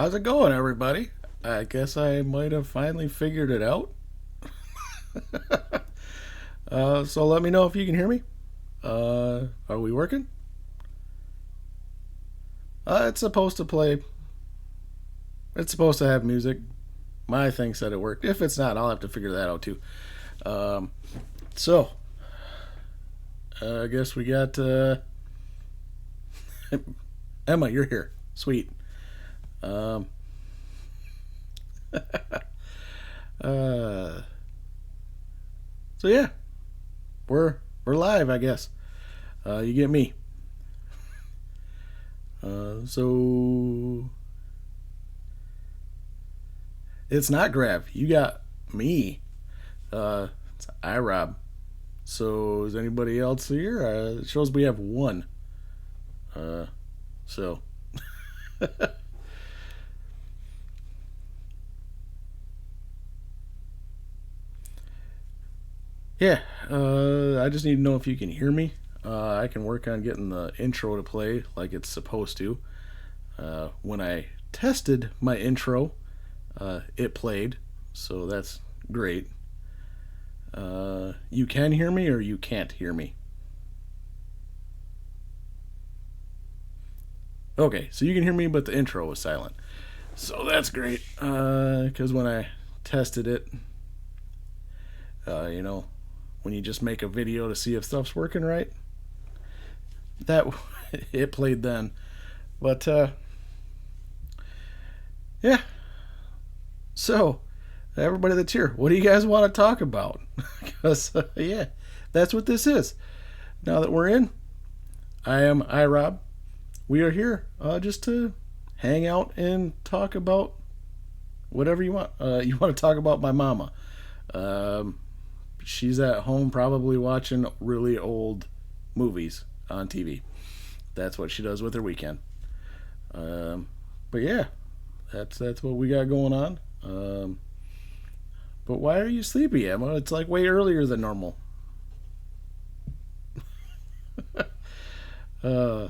How's it going, everybody? I guess I might have finally figured it out. So let me know if you can hear me. Are we working? It's supposed to play. It's supposed to have music. My thing said it worked. If it's not, I'll have to figure that out too. Um, so I guess we got Emma. You're here. Sweet. Um, uh, so yeah, we're live. I guess. You get me. So it's not Grav. You got me. It's iRob. So is anybody else here? It shows we have one. Uh, so yeah. I just need to know if you can hear me. I can work on getting the intro to play like it's supposed to. When I tested my intro, it played, so that's great. You can hear me or you can't hear me. Okay, so you can hear me, but the intro was silent. So that's great. Because when I tested it, you know, when you just make a video to see if stuff's working right, that it played then. But yeah. So everybody that's here, what do you guys want to talk about? Because yeah, that's what this is. Now that we're in, I am iRob. We are here just to hang out and talk about whatever you want. You want to talk about my mama. Um, she's at home probably watching really old movies on TV. That's what she does with her weekend. Um, but yeah, that's what we got going on. But why are you sleepy, Emma? It's like way earlier than normal. Uh,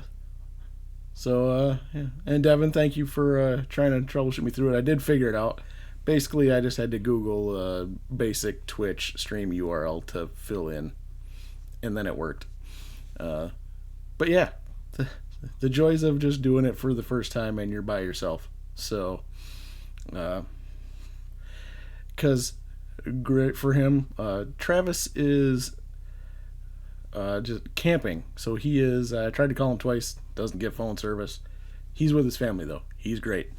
yeah. And Devin, thank you for trying to troubleshoot me through it. I did figure it out. Basically, I just had to Google basic Twitch stream URL to fill in, and then it worked. Uh, but yeah, the joys of just doing it for the first time and you're by yourself. So, because great for him. Travis is just camping, so he is. I tried to call him twice, doesn't get phone service. He's with his family though. He's great,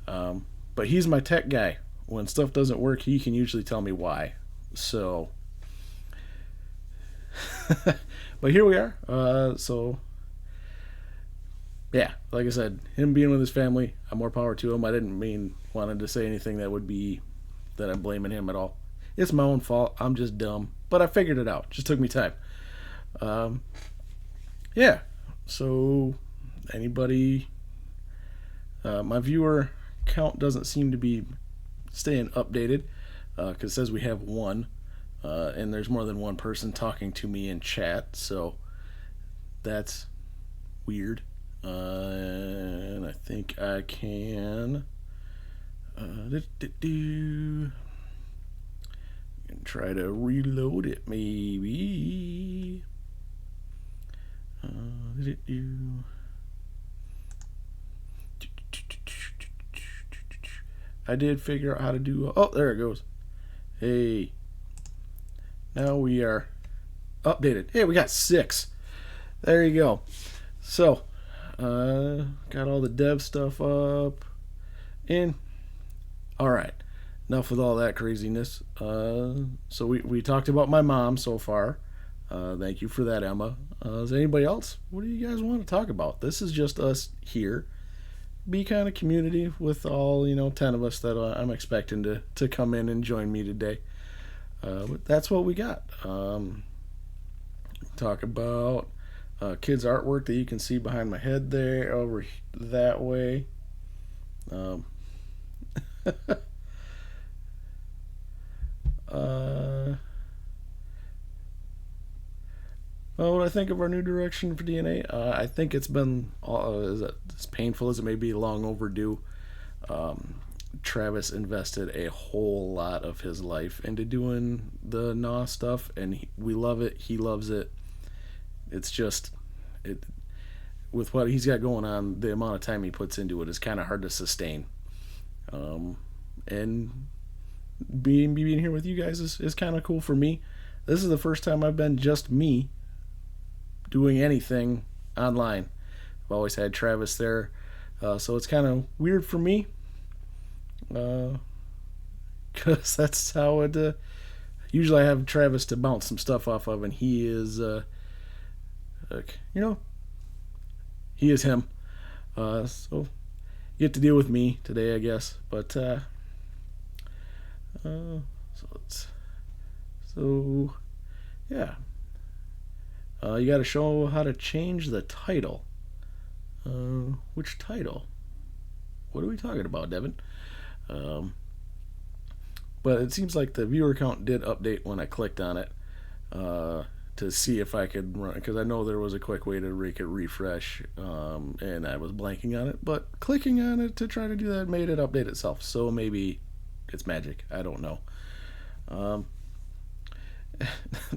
but he's my tech guy. When stuff doesn't work, he can usually tell me why. So, but here we are. So yeah, like I said, him being with his family, I'm more power to him. I didn't mean wanted to say anything that would be that I'm blaming him at all. It's my own fault. I'm just dumb, but I figured it out. Just took me time. Um, yeah. So anybody, my viewer count doesn't seem to be staying updated because it says we have one, and there's more than one person talking to me in chat. So that's weird. And I think I can. And try to reload it, maybe. I did figure out how to do. Oh, there it goes. Hey, now we are updated. Hey, we got 6. There you go. So, got all the dev stuff up. And, alright. Enough with all that craziness. So we talked about my mom so far. Thank you for that, Emma. Is anybody else? What do you guys want to talk about? This is just us here. Be kind of community with all 10 of us that I'm expecting to come in and join me today. But that's what we got. Talk about kids' artwork that you can see behind my head there, over that way. Um, uh, well, what I think of our new direction for DNA, I think it's been as painful as it may be, long overdue. Travis invested a whole lot of his life into doing the Gnaw stuff, and we love it. He loves it. It's just it with what he's got going on. The amount of time he puts into it is kind of hard to sustain. And being here with you guys is kind of cool for me. This is the first time I've been just me doing anything online. I've always had Travis there, so it's kind of weird for me, because that's how it. Usually, I have Travis to bounce some stuff off of, and he is, he is him. So you get to deal with me today, I guess. But so yeah. You got to show how to change the title. Which title? What are we talking about, Devin? But it seems like the viewer count did update when I clicked on it, to see if I could run, because I know there was a quick way to make it refresh, and I was blanking on it. But clicking on it to try to do that made it update itself. So maybe it's magic. I don't know.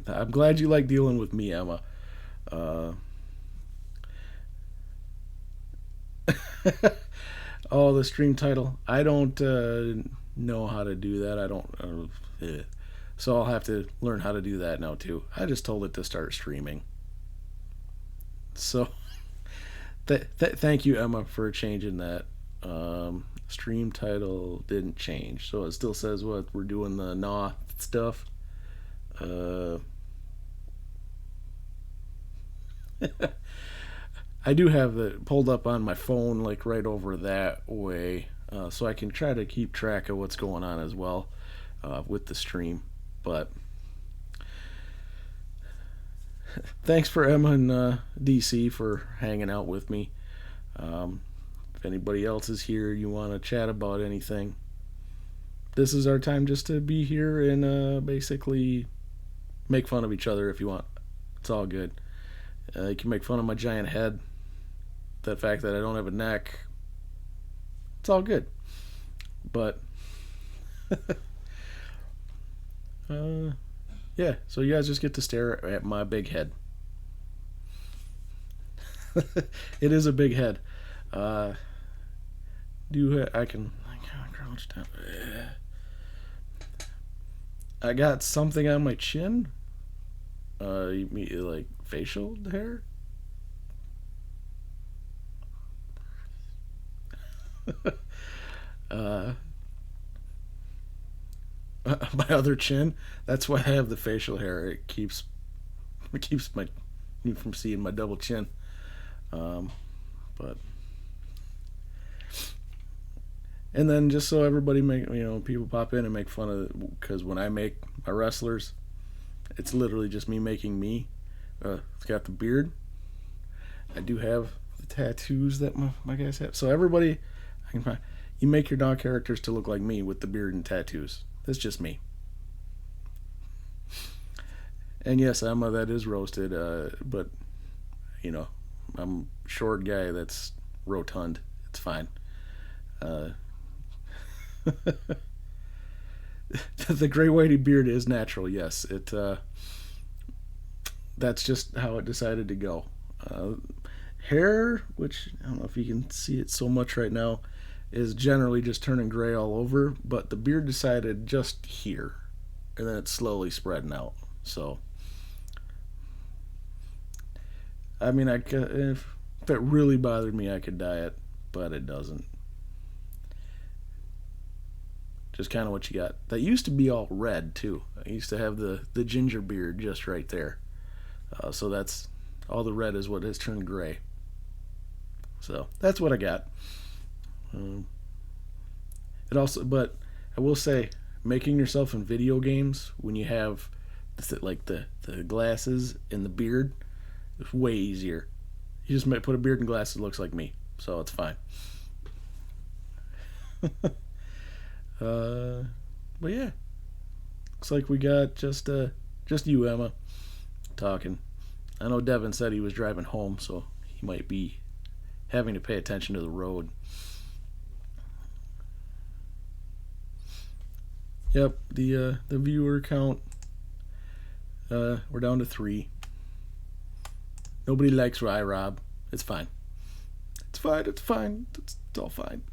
I'm glad you like dealing with me, Emma. Oh, the stream title. I don't know how to do that. I don't. So I'll have to learn how to do that now too. I just told it to start streaming. So thank you, Emma, for changing that. Stream title didn't change, so it still says what we're doing, the Gnaw stuff. I do have it pulled up on my phone, like right over that way, so I can try to keep track of what's going on as well, with the stream. But thanks for Emma and DC for hanging out with me. If anybody else is here, you want to chat about anything, this is our time just to be here and basically make fun of each other if you want. It's all good. You can make fun of my giant head, the fact that I don't have a neck. It's all good. But yeah, so you guys just get to stare at my big head. It is a big head. I can crouch down. I got something on my chin. You mean like facial hair? My other chin. That's why I have the facial hair. It keeps me from seeing my double chin. But and then just so everybody people pop in and make fun of it, because when I make my wrestlers, it's literally just me making me. It's got the beard. I do have the tattoos that my guys have. So everybody, I can find. You make your dog characters to look like me with the beard and tattoos. That's just me. And yes, Emma, that is roasted. But I'm a short guy that's rotund. It's fine. The gray whitey beard is natural. Yes, it. That's just how it decided to go. Hair, which I don't know if you can see it so much right now, is generally just turning gray all over, but the beard decided just here, and then it's slowly spreading out. So, I mean, if it really bothered me, I could dye it, but it doesn't. Just kind of what you got. That used to be all red too. I used to have the ginger beard just right there. So that's all the red is what has turned gray. So that's what I got. It also, but I will say, making yourself in video games when you have the glasses and the beard, it's way easier. You just might put a beard and glasses, it looks like me, so it's fine. But yeah, looks like we got just you, Emma, talking. I know Devin said he was driving home, so he might be having to pay attention to the road. Yep, the viewer count, we're down to 3. Nobody likes iRob. It's fine. It's fine. It's fine. It's all fine.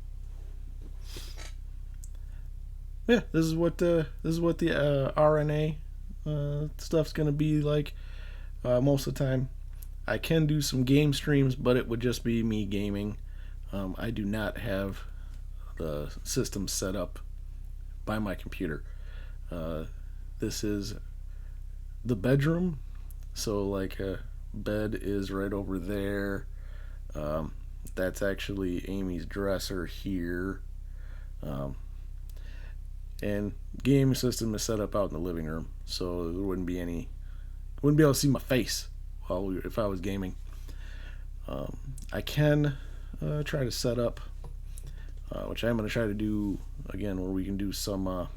Yeah, this is what the RNA stuff's gonna be like most of the time. I can do some game streams, but it would just be me gaming. I do not have the system set up by my computer. This is the bedroom, so like bed is right over there. That's actually Amy's dresser here. Um, and game system is set up out in the living room, so there wouldn't be able to see my face if I was gaming. I can try to set up, which I'm going to try to do again, where we can do some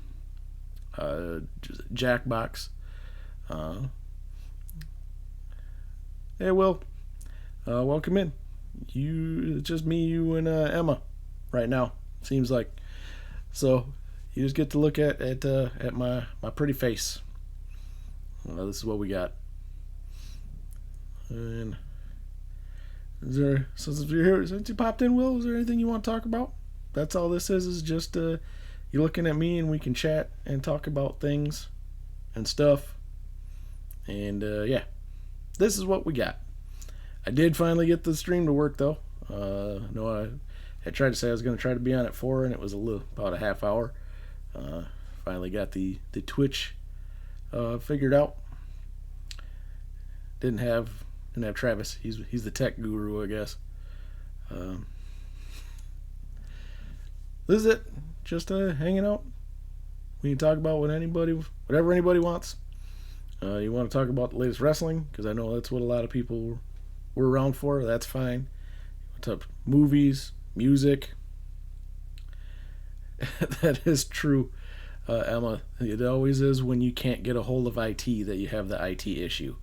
Jackbox. Hey, Will, welcome in. It's just me, you, and Emma right now. Seems like so. You just get to look at my pretty face. This is what we got. And since you're here, since you popped in, Will, is there anything you want to talk about? That's all this is just you looking at me, and we can chat and talk about things and stuff. And yeah, this is what we got. I did finally get the stream to work though. No, I tried to say I was going to try to be on at 4, and it was about a half hour. Finally got the Twitch figured out. Didn't have Travis. He's the tech guru, I guess. This is it. Just hanging out. We can talk about whatever anybody wants. You want to talk about the latest wrestling, because I know that's what a lot of people were around for. That's fine. Talk movies, music. That is true, Emma. It always is when you can't get a hold of IT that you have the IT issue.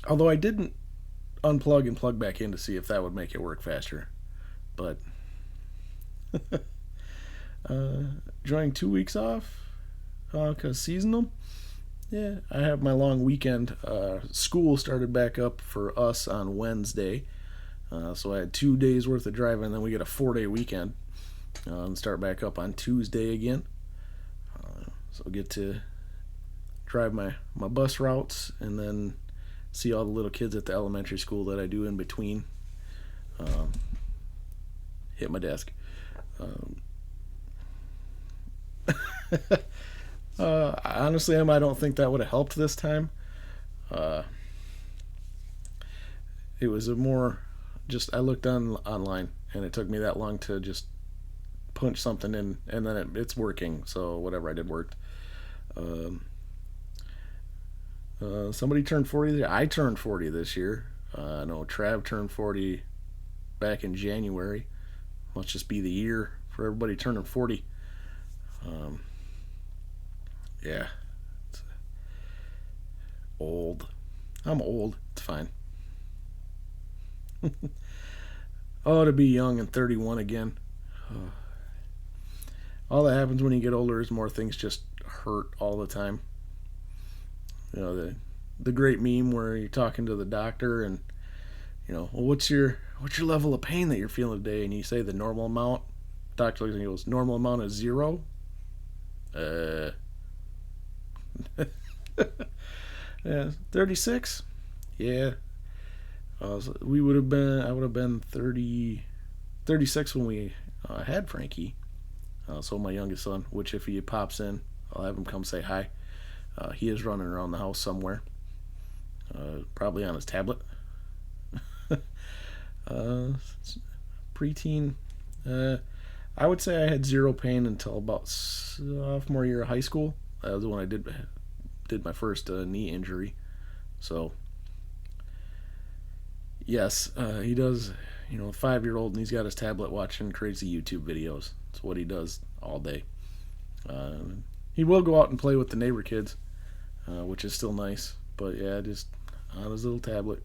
Although I didn't unplug and plug back in to see if that would make it work faster. But enjoying 2 weeks off because seasonal. Yeah, I have my long weekend. School started back up for us on Wednesday. So I had 2 days worth of driving, and then we get a 4-day weekend. And start back up on Tuesday again. So I'll get to drive my bus routes and then see all the little kids at the elementary school that I do in between. Hit my desk. Honestly, I don't think that would have helped this time. It was a more just I looked online, and it took me that long to just punch something in, and then it's working, so whatever I did worked. Somebody turned 40. I turned 40 this year. I know Trav turned 40 back in January. Must just be the year for everybody turning 40. Yeah, it's old. I'm old. It's fine. Oh, to be young and 31 again. All that happens when you get older is more things just hurt all the time. You know, the great meme where you're talking to the doctor and, you know, well, what's your level of pain that you're feeling today? And you say the normal amount. Doctor looks and goes, normal amount is 0. Yeah, 36. Yeah. I would have been 36 when we had Frankie. So my youngest son, which if he pops in, I'll have him come say hi. He is running around the house somewhere, probably on his tablet. Preteen, I would say I had 0 pain until about sophomore year of high school. That was when I did my first knee injury. So yes, he does. You know, 5-year-old, and he's got his tablet watching crazy YouTube videos. That's what he does all day. He will go out and play with the neighbor kids, which is still nice. But yeah, just on his little tablet.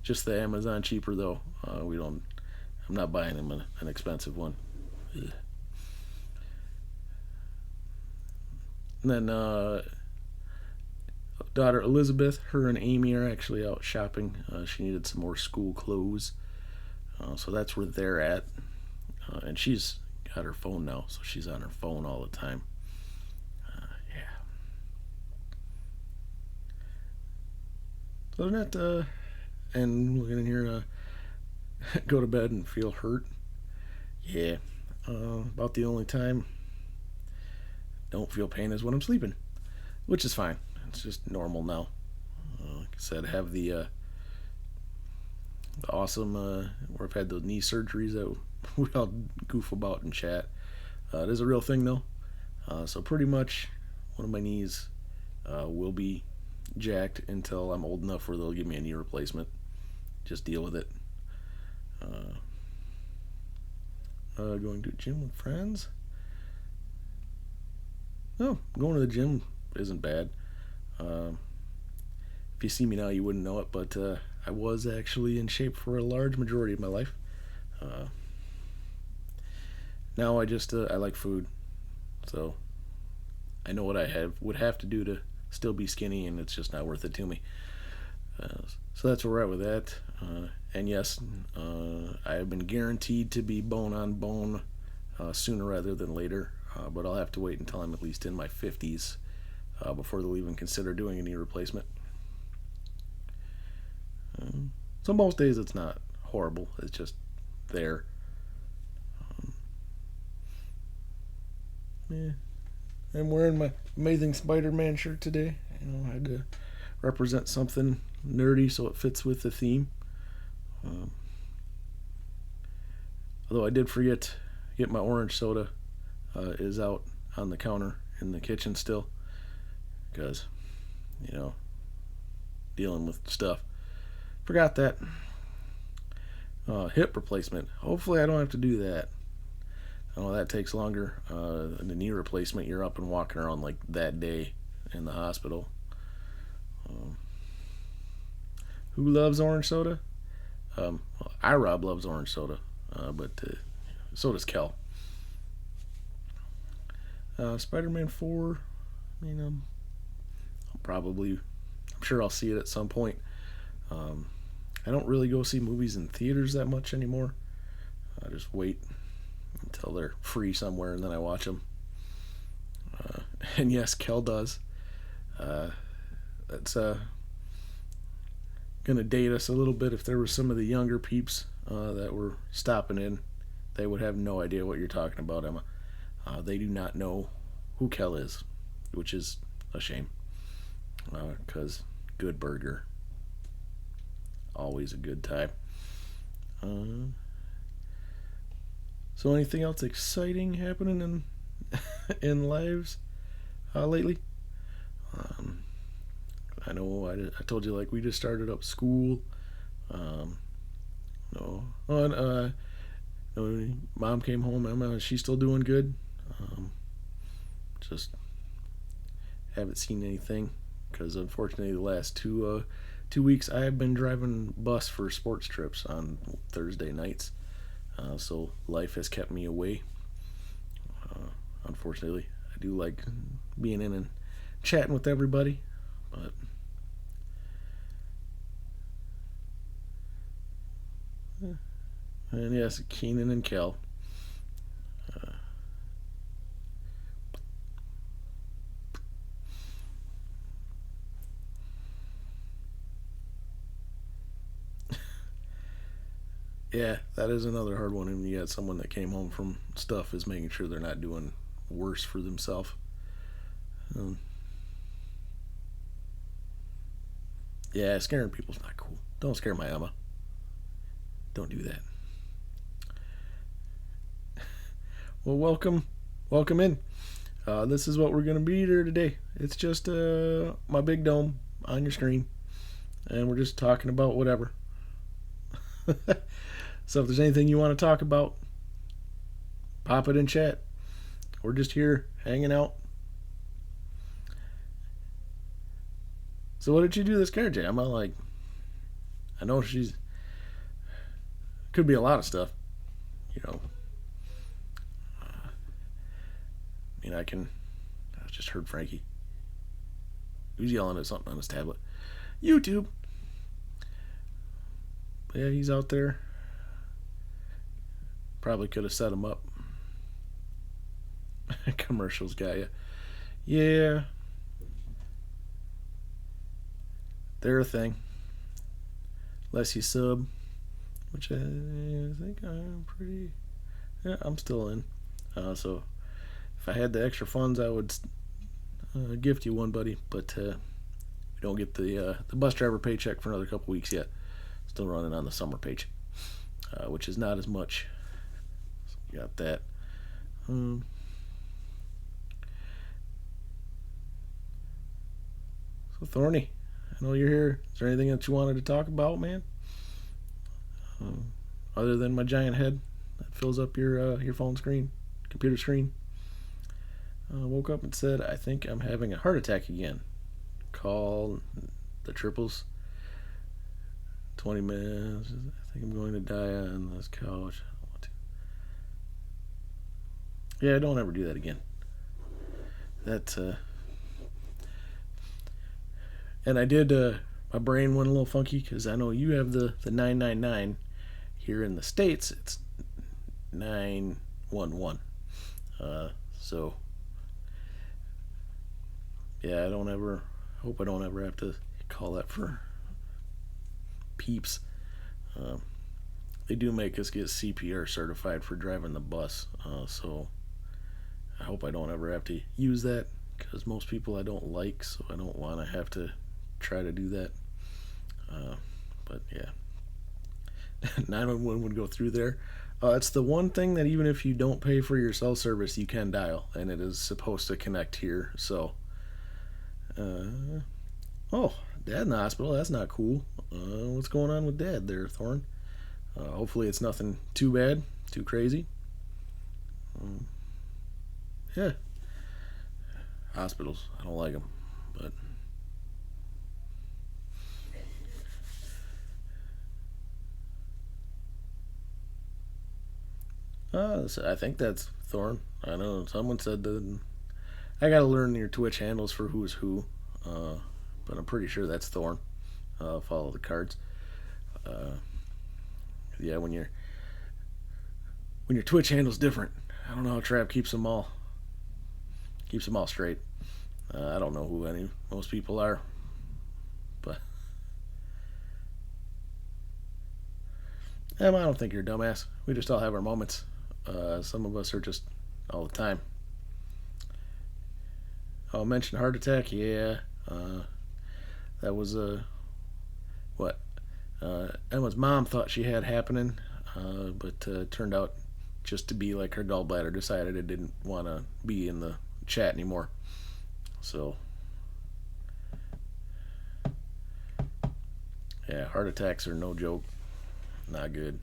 Just the Amazon cheaper though. I'm not buying him an expensive one. Ugh. And then daughter Elizabeth, her and Amy are actually out shopping. She needed some more school clothes, so that's where they're at. And she's got her phone now, so she's on her phone all the time. Yeah. So that, and looking in here, go to bed and feel hurt. Yeah. About the only time don't feel pain is when I'm sleeping, which is fine. It's just normal now. Like I said, I have the awesome where I've had the knee surgeries that we all goof about and chat. It is a real thing though. So pretty much one of my knees will be jacked until I'm old enough where they'll give me a knee replacement. Just deal with it. Going to the gym with friends. No, going to the gym isn't bad. If you see me now, you wouldn't know it, but I was actually in shape for a large majority of my life. Now I like food, so I know what I would have to do to still be skinny, and it's just not worth it to me. So that's where we're at with that. And yes, I have been guaranteed to be bone on bone sooner rather than later, but I'll have to wait until I'm at least in my 50s before they'll even consider doing a knee replacement. So most days it's not horrible, it's just there. Yeah. I'm wearing my Amazing Spider-Man shirt today. I had to represent something nerdy so it fits with the theme. Although I did forget to get my orange soda, is out on the counter in the kitchen still, because dealing with stuff. Forgot that. Hip replacement. Hopefully I don't have to do that. I know that takes longer. The knee replacement, you're up and walking around like that day in the hospital. Who loves orange soda? iRob loves orange soda, but so does Kel. Spider-Man 4, I'm sure I'll see it at some point. I don't really go see movies in theaters that much anymore. I just wait until they're free somewhere and then I watch them. And yes, Kel does. That's gonna date us a little bit. If there were some of the younger peeps that were stopping in, they would have no idea what you're talking about, Emma. They do not know who Kel is, which is a shame, because good burger, always a good time. So anything else exciting happening in in lives lately? I know I told you, like, we just started up school. No, Mom came home. Emma, she's still doing good. Just haven't seen anything because unfortunately the last 2 weeks I have been driving bus for sports trips on Thursday nights. So life has kept me away. Unfortunately, I do like being in and chatting with everybody, but and yes, Keenan and Kel. Yeah, that is another hard one. And you got someone that came home from stuff is making sure they're not doing worse for themselves. Yeah, scaring people's not cool. Don't scare my Emma. Don't do that. Well, welcome in. This is what we're gonna be here today. It's just my big dome on your screen, and we're just talking about whatever. So if there's anything you want to talk about, pop it in chat. We're just here hanging out. So what did you do this car, Jay? I know she's could be a lot of stuff, I can just heard Frankie. He was yelling at something on his tablet. YouTube. But yeah, he's out there. Probably could have set him up. Commercials got you. Yeah. They're a thing. Unless you sub. Which I think I'm pretty... Yeah, I'm still in. So if I had the extra funds, I would gift you one, buddy. But we don't get the bus driver paycheck for another couple weeks yet. Still running on the summer paycheck, which is not as much. So got that. So Thorny, I know you're here. Is there anything that you wanted to talk about, man? Other than my giant head that fills up your phone screen, computer screen. Woke up and said, I think I'm having a heart attack again. Call the triples. 20 minutes. I think I'm going to die on this couch. I don't want to. Yeah, don't ever do that again. And I did, my brain went a little funky because I know you have the 999. Here in the States, it's 911. So, yeah, hope I don't ever have to call that for peeps. They do make us get CPR certified for driving the bus, so I hope I don't ever have to use that, because most people I don't like, so I don't want to have to try to do that. But yeah, 911 would go through there. It's the one thing that even if you don't pay for your cell service, you can dial, and it is supposed to connect here. So, oh, Dad in the hospital. That's not cool. What's going on with Dad there, Thorn? Hopefully it's nothing too bad, too crazy. Yeah. Hospitals, I don't like them, but I think that's Thorn. I know someone said that. I gotta learn your Twitch handles for who's who, but I'm pretty sure that's Thorn. Follow the cards. Yeah, when your Twitch handle's different, I don't know how Trap keeps them all straight. I don't know who most people are, but I don't think you're a dumbass. We just all have our moments. Some of us are just all the time. Oh, mention heart attack. Yeah, that was what Emma's mom thought she had happening, but turned out just to be like her gallbladder decided it didn't want to be in the chat anymore. So yeah, heart attacks are no joke. Not good.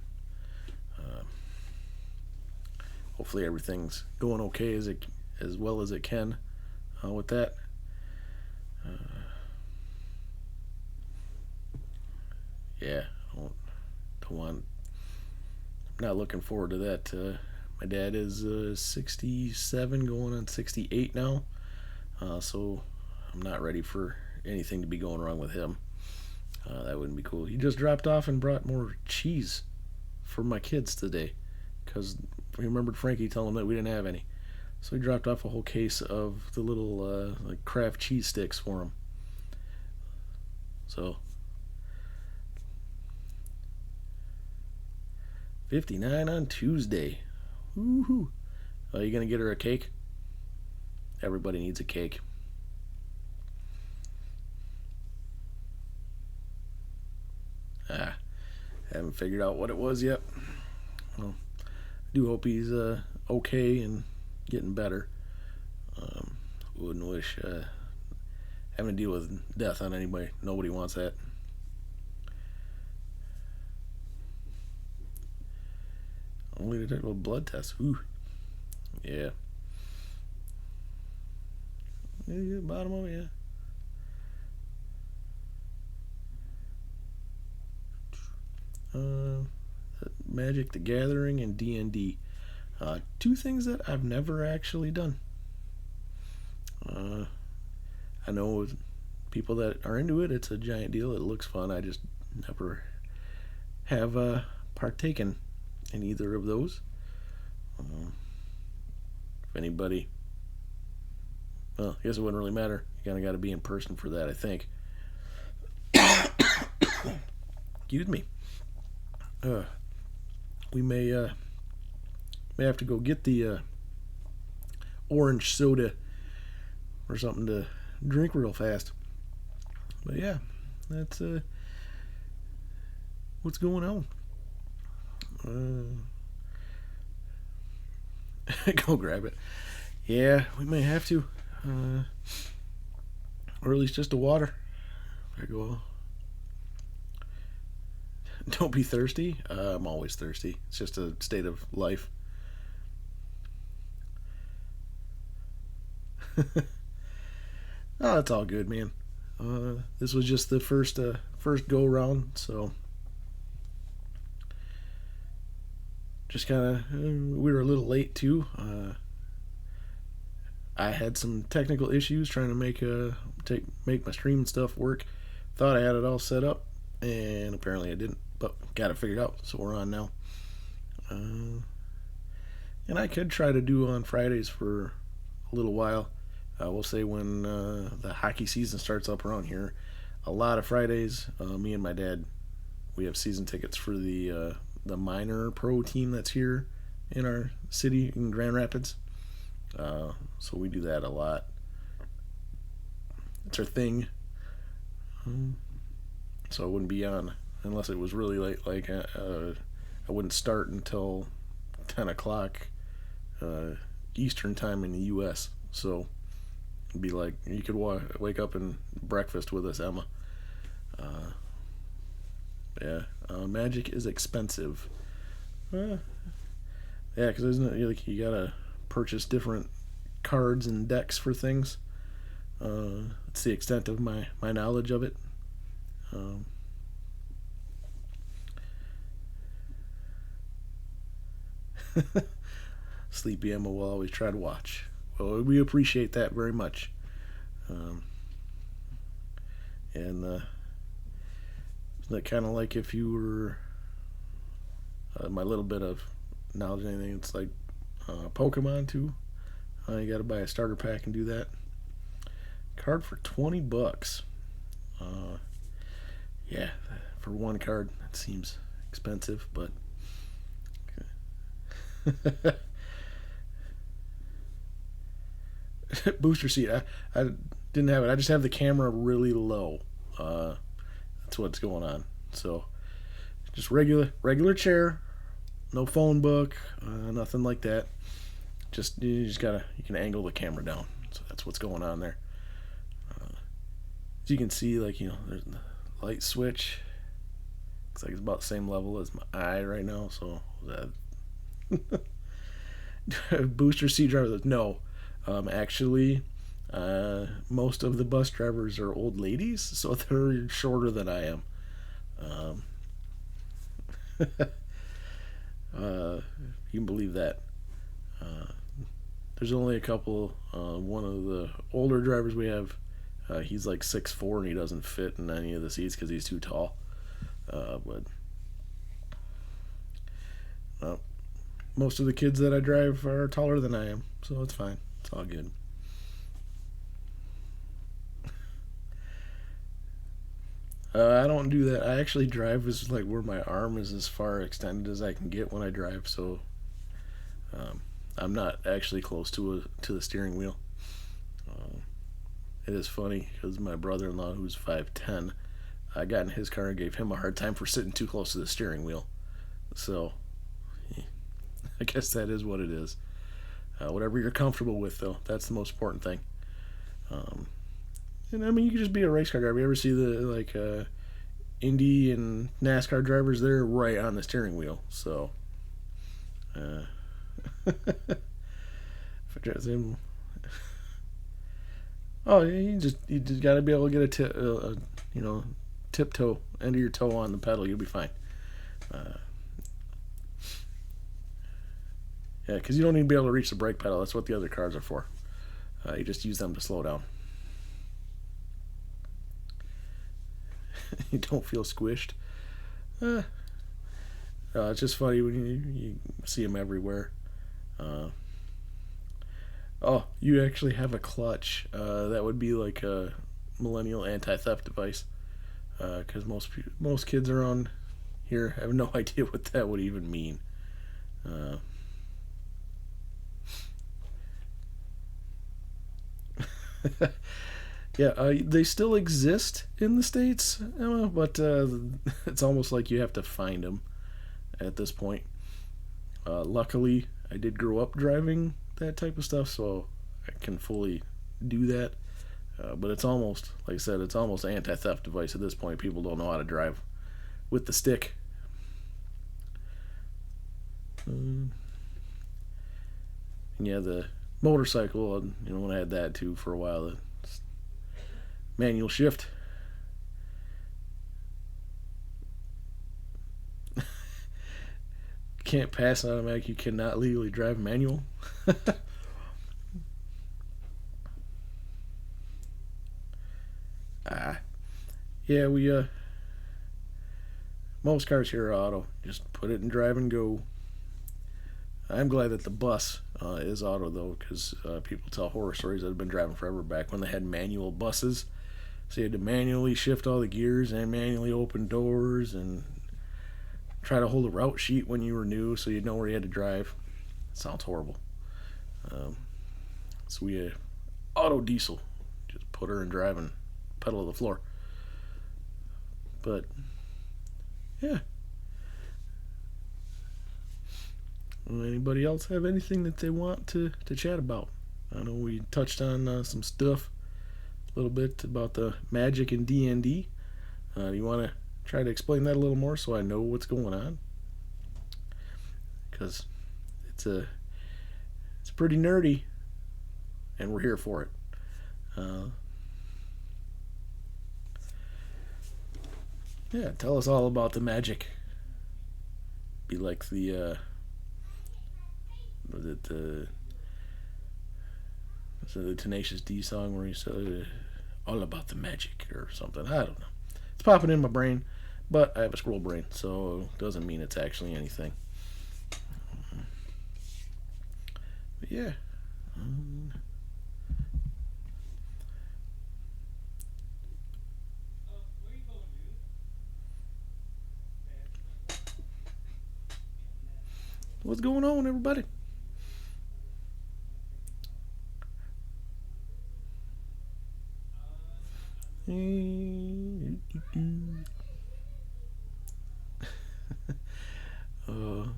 Hopefully everything's going okay as well as it can with that. Yeah, don't want. I'm not looking forward to that. My dad is 67, going on 68 now, so I'm not ready for anything to be going wrong with him. That wouldn't be cool. He just dropped off and brought more cheese for my kids today, because we remembered Frankie telling him that we didn't have any. So he dropped off a whole case of the little like Kraft cheese sticks for him. So 59 on Tuesday. Woohoo! Are you gonna get her a cake? Everybody needs a cake. Haven't figured out what it was yet. Well, I do hope he's okay and getting better. Wouldn't wish having to deal with death on anybody. Nobody wants that. Only detectable blood test. Ooh. Yeah. Yeah, bottom of it, yeah. Magic the Gathering and D&D. Two things that I've never actually done. I know people that are into it, it's a giant deal. It looks fun. I just never have partaken in either of those. If anybody, well, I guess it wouldn't really matter. You kind of got to be in person for that, I think. Excuse me. We may have to go get the orange soda or something to drink real fast. But yeah, that's what's going on. Go grab it. Yeah, we may have to, or at least just the water. If I go. Don't be thirsty. I'm always thirsty. It's just a state of life. Oh, it's all good, man. This was just the first go round, so just kind of we were a little late too. I had some technical issues trying to make my stream stuff work. Thought I had it all set up, and apparently I didn't. But got it figured out, so we're on now. And I could try to do on Fridays for a little while. We'll say when the hockey season starts up around here. A lot of Fridays, me and my dad, we have season tickets for the minor pro team that's here in our city in Grand Rapids. So we do that a lot. It's our thing. So I wouldn't be on unless it was really late. Like I wouldn't start until 10 o'clock Eastern time in the U.S. So it'd be like you could wake up and breakfast with us, Emma. Yeah, Magic is expensive. Yeah, because isn't it like you gotta purchase different cards and decks for things? It's the extent of my knowledge of it. Sleepy Emma will always try to watch. Well, we appreciate that very much. And isn't that kind of like if you were my little bit of knowledge and anything, it's like Pokemon too. You got to buy a starter pack and do that. Card for $20. Yeah, for one card that seems expensive, but booster seat. I didn't have it. I just have the camera really low. That's what's going on. So just regular chair, no phone book, nothing like that. You can angle the camera down. So that's what's going on there. As you can see, like there's the light switch. Looks like it's about the same level as my eye right now. So that booster seat driver. No, actually, most of the bus drivers are old ladies, so they're shorter than I am. You can believe that. There's only a couple. One of the older drivers we have, he's like 6'4" and he doesn't fit in any of the seats because he's too tall. But most of the kids that I drive are taller than I am, so it's fine. It's all good. I don't do that. I actually drive as like where my arm is as far extended as I can get when I drive, so I'm not actually close to the steering wheel. It is funny because my brother-in-law, who's 5'10", I got in his car and gave him a hard time for sitting too close to the steering wheel. So I guess that is what it is. Whatever you're comfortable with, though, that's the most important thing. And I mean, you could just be a race car driver. You ever see the Indy and NASCAR drivers? They're right on the steering wheel. So, oh, you just got to be able to get a tiptoe, end of your toe on the pedal. You'll be fine. Yeah, because you don't need to be able to reach the brake pedal. That's what the other cars are for. You just use them to slow down. You don't feel squished. It's just funny when you see them everywhere. Oh, you actually have a clutch. That would be like a millennial anti-theft device. Because most kids around here have no idea what that would even mean. Yeah, they still exist in the States, but it's almost like you have to find them at this point. Luckily, I did grow up driving that type of stuff, so I can fully do that. But it's almost, like I said, it's almost an anti-theft device at this point. People don't know how to drive with the stick. And yeah, the motorcycle, when I had that too for a while, manual shift. Can't pass an automatic. You cannot legally drive manual. Ah, yeah, we most cars here are auto. Just put it in drive and go. I'm glad that the bus is auto though, because people tell horror stories that have been driving forever back when they had manual buses. So you had to manually shift all the gears and manually open doors and try to hold a route sheet when you were new so you'd know where you had to drive. It sounds horrible. So we auto diesel. Just put her in drive and pedal to the floor. But yeah. Anybody else have anything that they want to chat about? I know we touched on some stuff, a little bit about the magic in D&D. Do you want to try to explain that a little more so I know what's going on? Because it's pretty nerdy, and we're here for it. Yeah, tell us all about the magic. Be like the was it the Tenacious D song where he said all about the magic or something. I don't know. It's popping in my brain, but I have a squirrel brain, so it doesn't mean it's actually anything. But yeah. What's going on, everybody?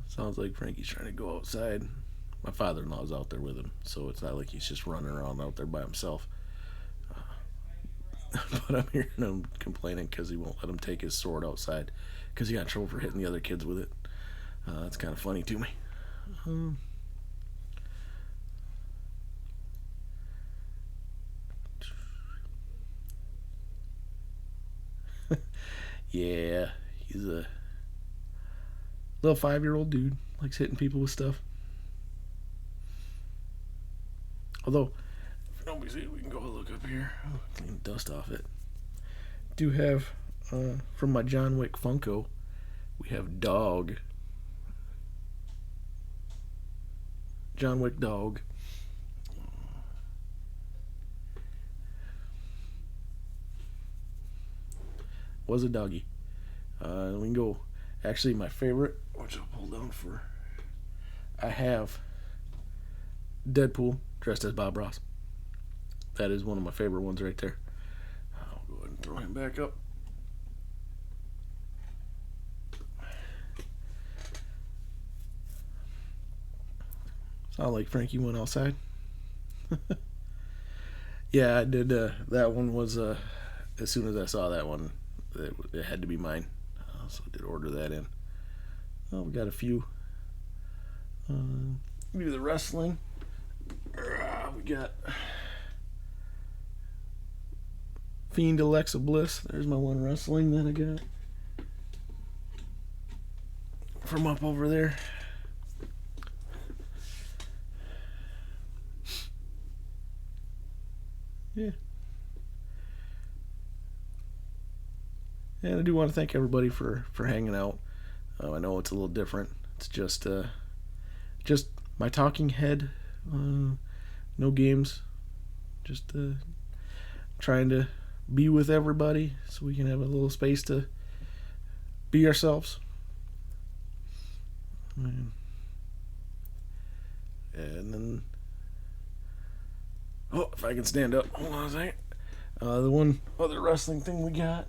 Sounds like Frankie's trying to go outside. My father-in-law's out there with him, so it's not like he's just running around out there by himself. But I'm hearing him complaining because he won't let him take his sword outside because he got in trouble for hitting the other kids with it. That's kind of funny to me. Yeah, he's a little 5-year-old dude. Likes hitting people with stuff. Although, if nobody's here, we can go look up here. Oh, clean dust off it. Do have, from my John Wick Funko, we have Dog. John Wick Dog. Was a doggy. We can go. Actually, my favorite, which I'll pull down for. I have Deadpool dressed as Bob Ross. That is one of my favorite ones right there. I'll go ahead and throw him back up. Sound like Frankie went outside. Yeah, I did. That one was as soon as I saw that one, it had to be mine. So I did order that in. Oh, we got a few. Do the wrestling. We got Fiend Alexa Bliss. There's my one wrestling that I got from up over there. yeah. And I do want to thank everybody for hanging out. I know it's a little different. It's just my talking head. No games. Just trying to be with everybody so we can have a little space to be ourselves. And then, oh, if I can stand up, hold on a second. The one other wrestling thing we got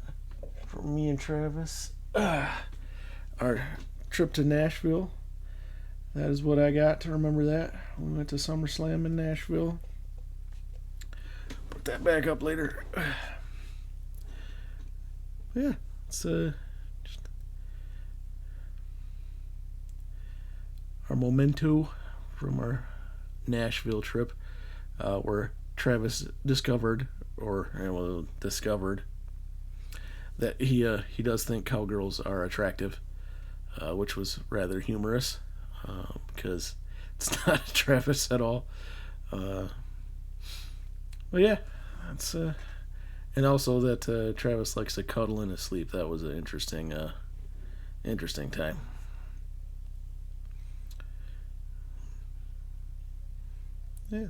from me and Travis, our trip to Nashville. That is what I got to remember that. We went to SummerSlam in Nashville. Put that back up later. Yeah, it's just our memento from our Nashville trip, where Travis discovered that he does think cowgirls are attractive, which was rather humorous, because it's not Travis at all. But yeah, that's and also that Travis likes to cuddle in his sleep. That was an interesting time. Yeah.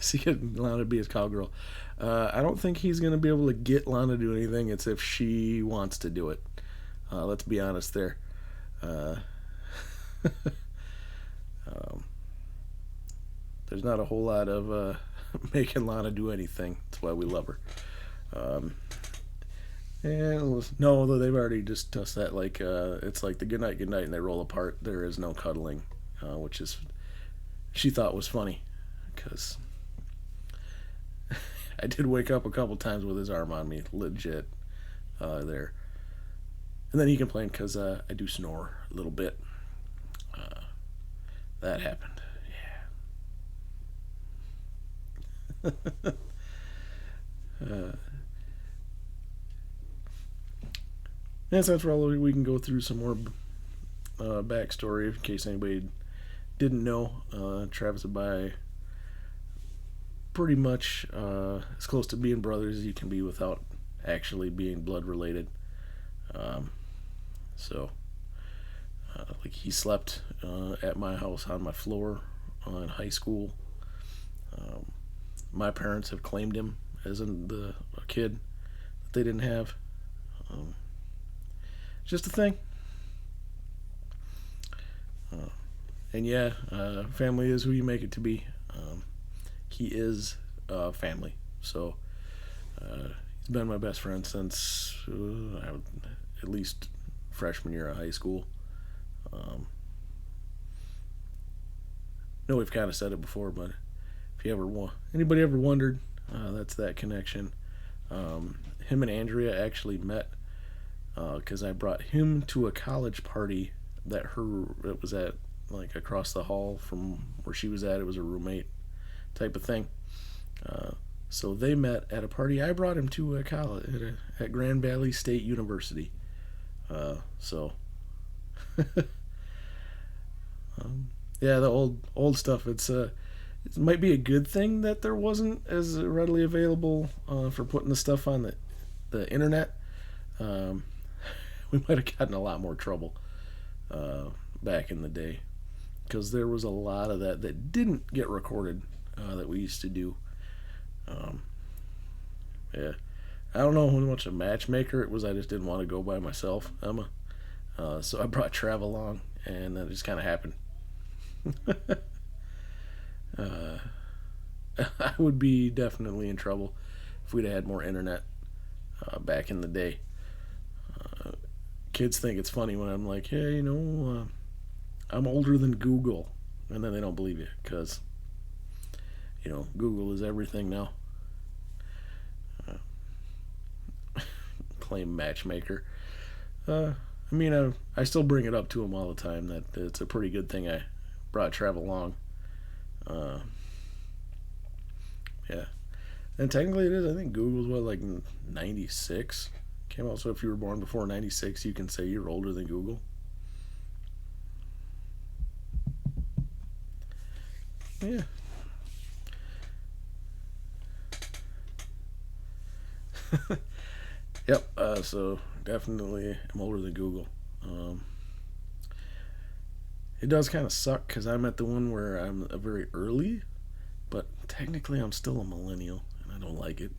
See, Lana to be his cowgirl. I don't think he's gonna be able to get Lana to do anything. It's if she wants to do it. Let's be honest there. Uh, um, there's not a whole lot of making Lana do anything. That's why we love her. Um, and no, though they've already discussed that. Like it's like the good night, and they roll apart. There is no cuddling, which is she thought was funny because I did wake up a couple times with his arm on me, legit, there. And then he complained because I do snore a little bit. Uh, that happened. Yeah. uh, and so that's probably we can go through some more backstory in case anybody didn't know. Travis and I pretty much as close to being brothers as you can be without actually being blood related. Um, so, like he slept at my house on my floor in high school. Um, my parents have claimed him as a kid that they didn't have. Um, just a thing. Uh, and yeah, family is who you make it to be. He is family. So he's been my best friend since at least freshman year of high school. No, we've kind of said it before, but if you anybody ever wondered, that's that connection. Him and Andrea actually met because I brought him to a college party it was at like across the hall from where she was at. It was a roommate type of thing. So they met at a party I brought him to a college at Grand Valley State University. So yeah, the old stuff. It might be a good thing that there wasn't as readily available for putting the stuff on the internet. We might have gotten a lot more trouble back in the day because there was a lot of that didn't get recorded that we used to do. Yeah, I don't know how much a matchmaker it was. I just didn't want to go by myself, Emma. So I brought Trav along, and that just kind of happened. I would be definitely in trouble if we'd have had more internet back in the day. Kids think it's funny when I'm like, hey, I'm older than Google, and then they don't believe you because Google is everything now. Claim matchmaker. I still bring it up to them all the time that it's a pretty good thing I brought Trav along. Yeah, and technically it is. I think Google's like 96 came out. So if you were born before 96, you can say you're older than Google. Yeah. Yep. So definitely, I'm older than Google. Um, it does kind of suck because I'm at the one where I'm a very early, but technically I'm still a millennial, and I don't like it.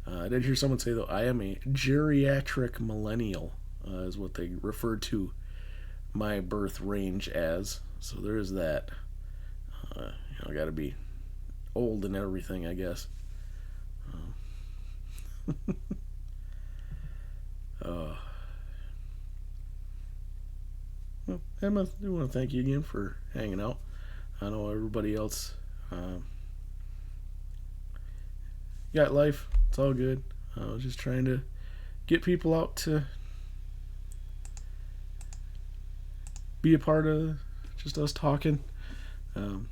I did hear someone say though I am a geriatric millennial, is what they refer to my birth range as. So there is that. I got to be old and everything, I guess. Uh, well, Emma, I do want to thank you again for hanging out. I know everybody else got life. It's all good. I was just trying to get people out to be a part of just us talking. Um,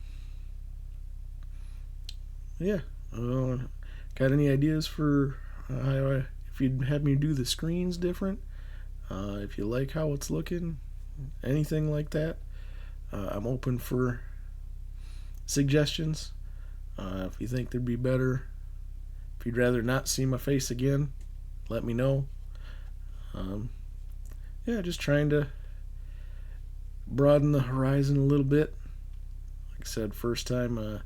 yeah. Got any ideas for if you'd have me do the screens different? If you like how it's looking, anything like that, I'm open for suggestions. If you think there'd be better, if you'd rather not see my face again, let me know. Um, yeah, just trying to broaden the horizon a little bit. Like I said, first time.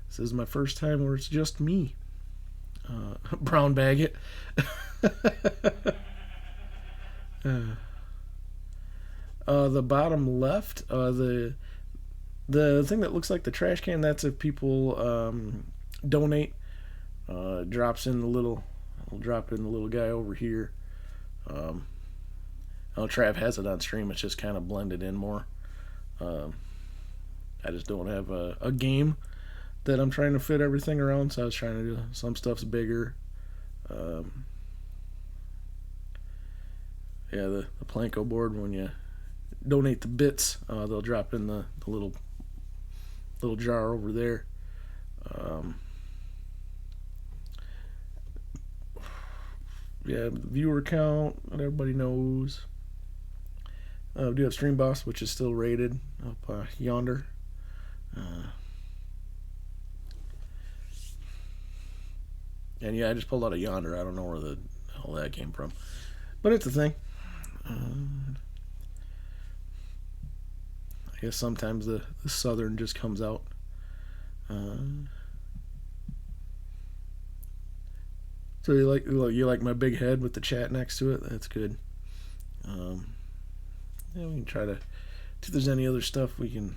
This is my first time where it's just me. Brown bag it. The bottom left, the thing that looks like the trash can. That's if people donate. Drops in the little. I'll drop in the little guy over here. Um, I know Trav has it on stream. It's just kind of blended in more. Um, I just don't have a game that I'm trying to fit everything around. So I was trying to do some stuff's bigger. Um, yeah, the Planko board, when you donate the bits, they'll drop in the little jar over there. Um, yeah, viewer count, what everybody knows. We do have Stream Boss, which is still rated up yonder. And yeah, I just pulled out a yonder. I don't know where the hell that came from, but it's a thing. I guess sometimes the southern just comes out. So you like my big head with the chat next to it? That's good. Yeah, we can try to see if there's any other stuff we can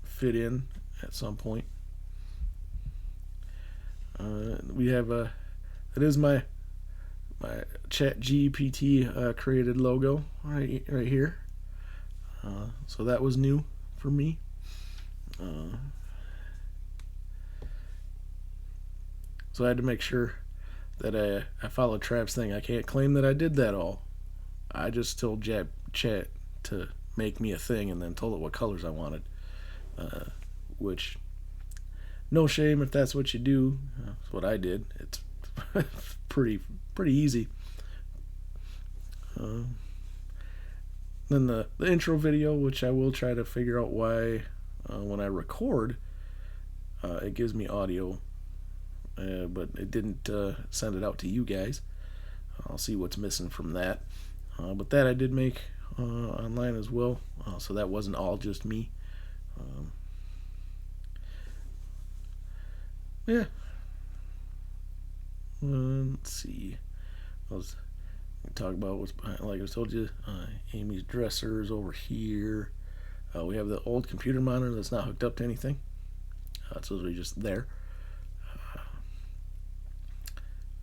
fit in at some point. We have that is my Chat GPT created logo right here. So that was new for me. So I had to make sure that I followed Trav's thing. I can't claim that I did that all. I just told Chat to make me a thing and then told it what colors I wanted. Which, no shame if that's what you do. That's what I did. It's pretty easy. Then the intro video, which I will try to figure out why when I record, it gives me audio, but it didn't send it out to you guys. I'll see what's missing from that. But that I did make online as well, so that wasn't all just me. Yeah. Let's see. Let's talk about what's behind. Like I told you, Amy's dresser is over here. We have the old computer monitor that's not hooked up to anything. It's literally just there.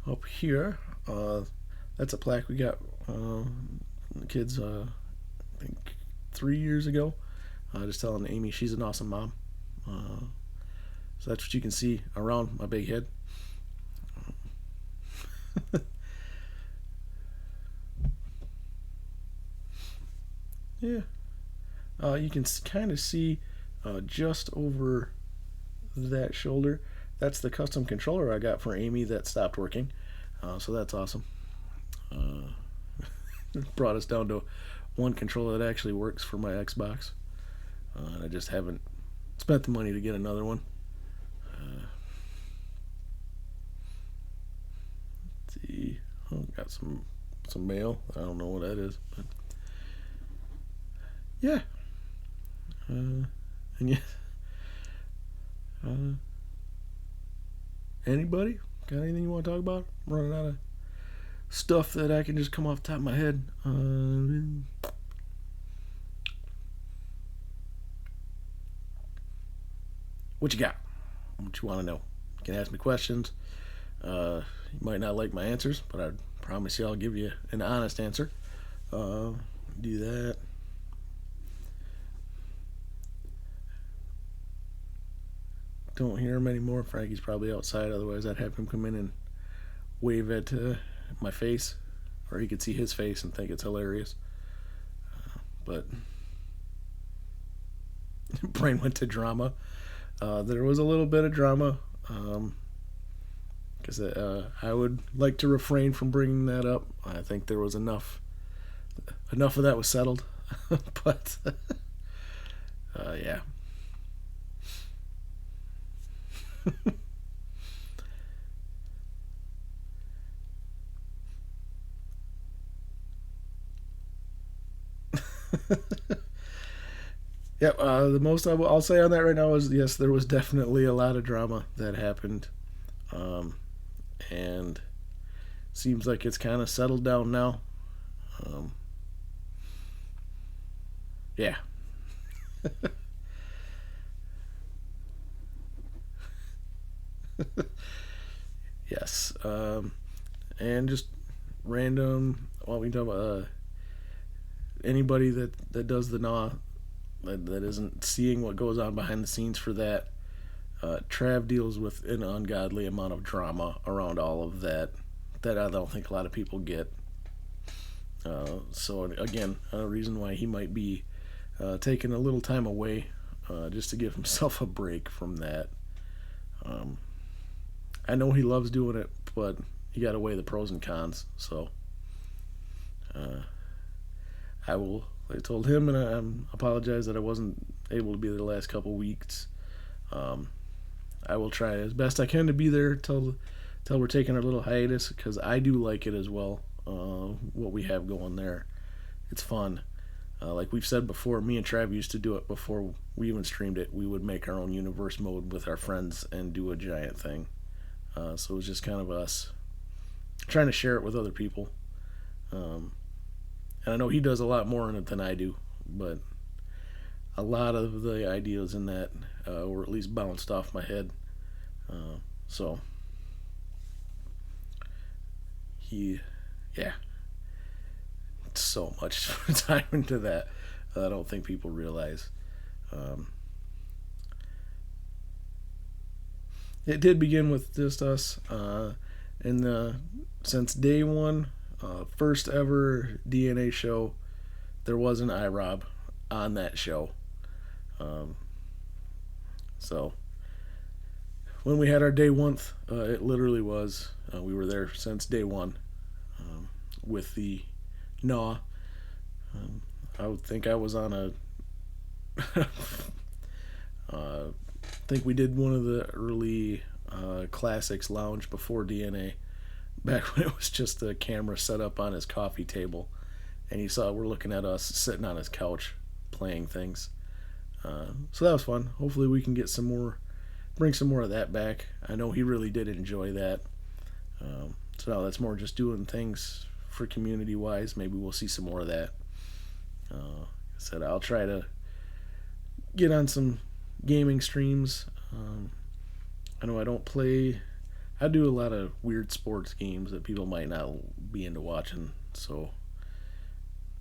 Up here, that's a plaque we got the kids, I think 3 years ago. Just telling Amy she's an awesome mom. So that's what you can see around my big head. Yeah. You can kind of see just over that shoulder. That's the custom controller I got for Amy that stopped working. So that's awesome. Brought us down to one controller that actually works for my Xbox. And I just haven't spent the money to get another one. Oh, got some mail. I don't know what that is, but yeah. And yeah, uh, anybody got anything you want to talk about? I'm running out of stuff that I can just come off the top of my head. What you got? What you want to know? You can ask me questions. You might not like my answers, but I promise you I'll give you an honest answer. Do that. Don't hear him anymore. Frankie's probably outside. Otherwise, I'd have him come in and wave at my face, or he could see his face and think it's hilarious. But brain went to drama. There was a little bit of drama because I would like to refrain from bringing that up. I think there was enough of that was settled, but yeah. Yep. The most I'll say on that right now is yes, there was definitely a lot of drama that happened, and seems like it's kind of settled down now. Um, yeah. Yes. And just random. Well, we talk about anybody that does the gnaw that isn't seeing what goes on behind the scenes for that. Trav deals with an ungodly amount of drama around all of that I don't think a lot of people get. So again, a reason why he might be taking a little time away just to give himself a break from that. I know he loves doing it, but you got to weigh the pros and cons. So uh, I told him, and I apologize that I wasn't able to be there the last couple weeks. Um, I will try as best I can to be there till we're taking our little hiatus, because I do like it as well. What we have going there, it's fun. Like we've said before, me and Trav used to do it before we even streamed it. We would make our own universe mode with our friends and do a giant thing. So it was just kind of us trying to share it with other people. Um, and I know he does a lot more in it than I do, but a lot of the ideas in that were at least bounced off my head. So yeah, so much time into that. I don't think people realize. Um, it did begin with just us, and since day one, first ever DNA show, there was an iRob on that show. Um, so when we had our day one, it literally was. We were there since day one with the gnaw. I would think I was on a. I think we did one of the early classics lounge before DNA, back when it was just a camera set up on his coffee table, and he saw we're looking at us sitting on his couch playing things. So that was fun. Hopefully we can get bring some more of that back. I know he really did enjoy that. So now that's more just doing things for community wise. Maybe we'll see some more of that. I said I'll try to get on some gaming streams. I know I don't play. I do a lot of weird sports games that people might not be into watching. So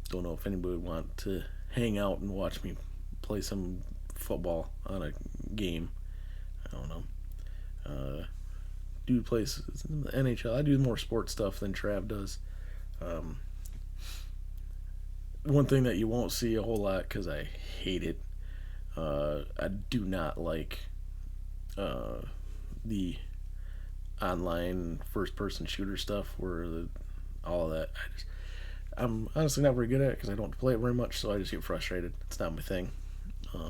don't know if anybody would want to hang out and watch me play some football on a game. I don't know. Do play the NHL. I do more sports stuff than Trav does. One thing that you won't see a whole lot, because I hate it. I do not like the online first-person shooter stuff, where all of that. I'm honestly not very good at it because I don't play it very much, so I just get frustrated. It's not my thing. I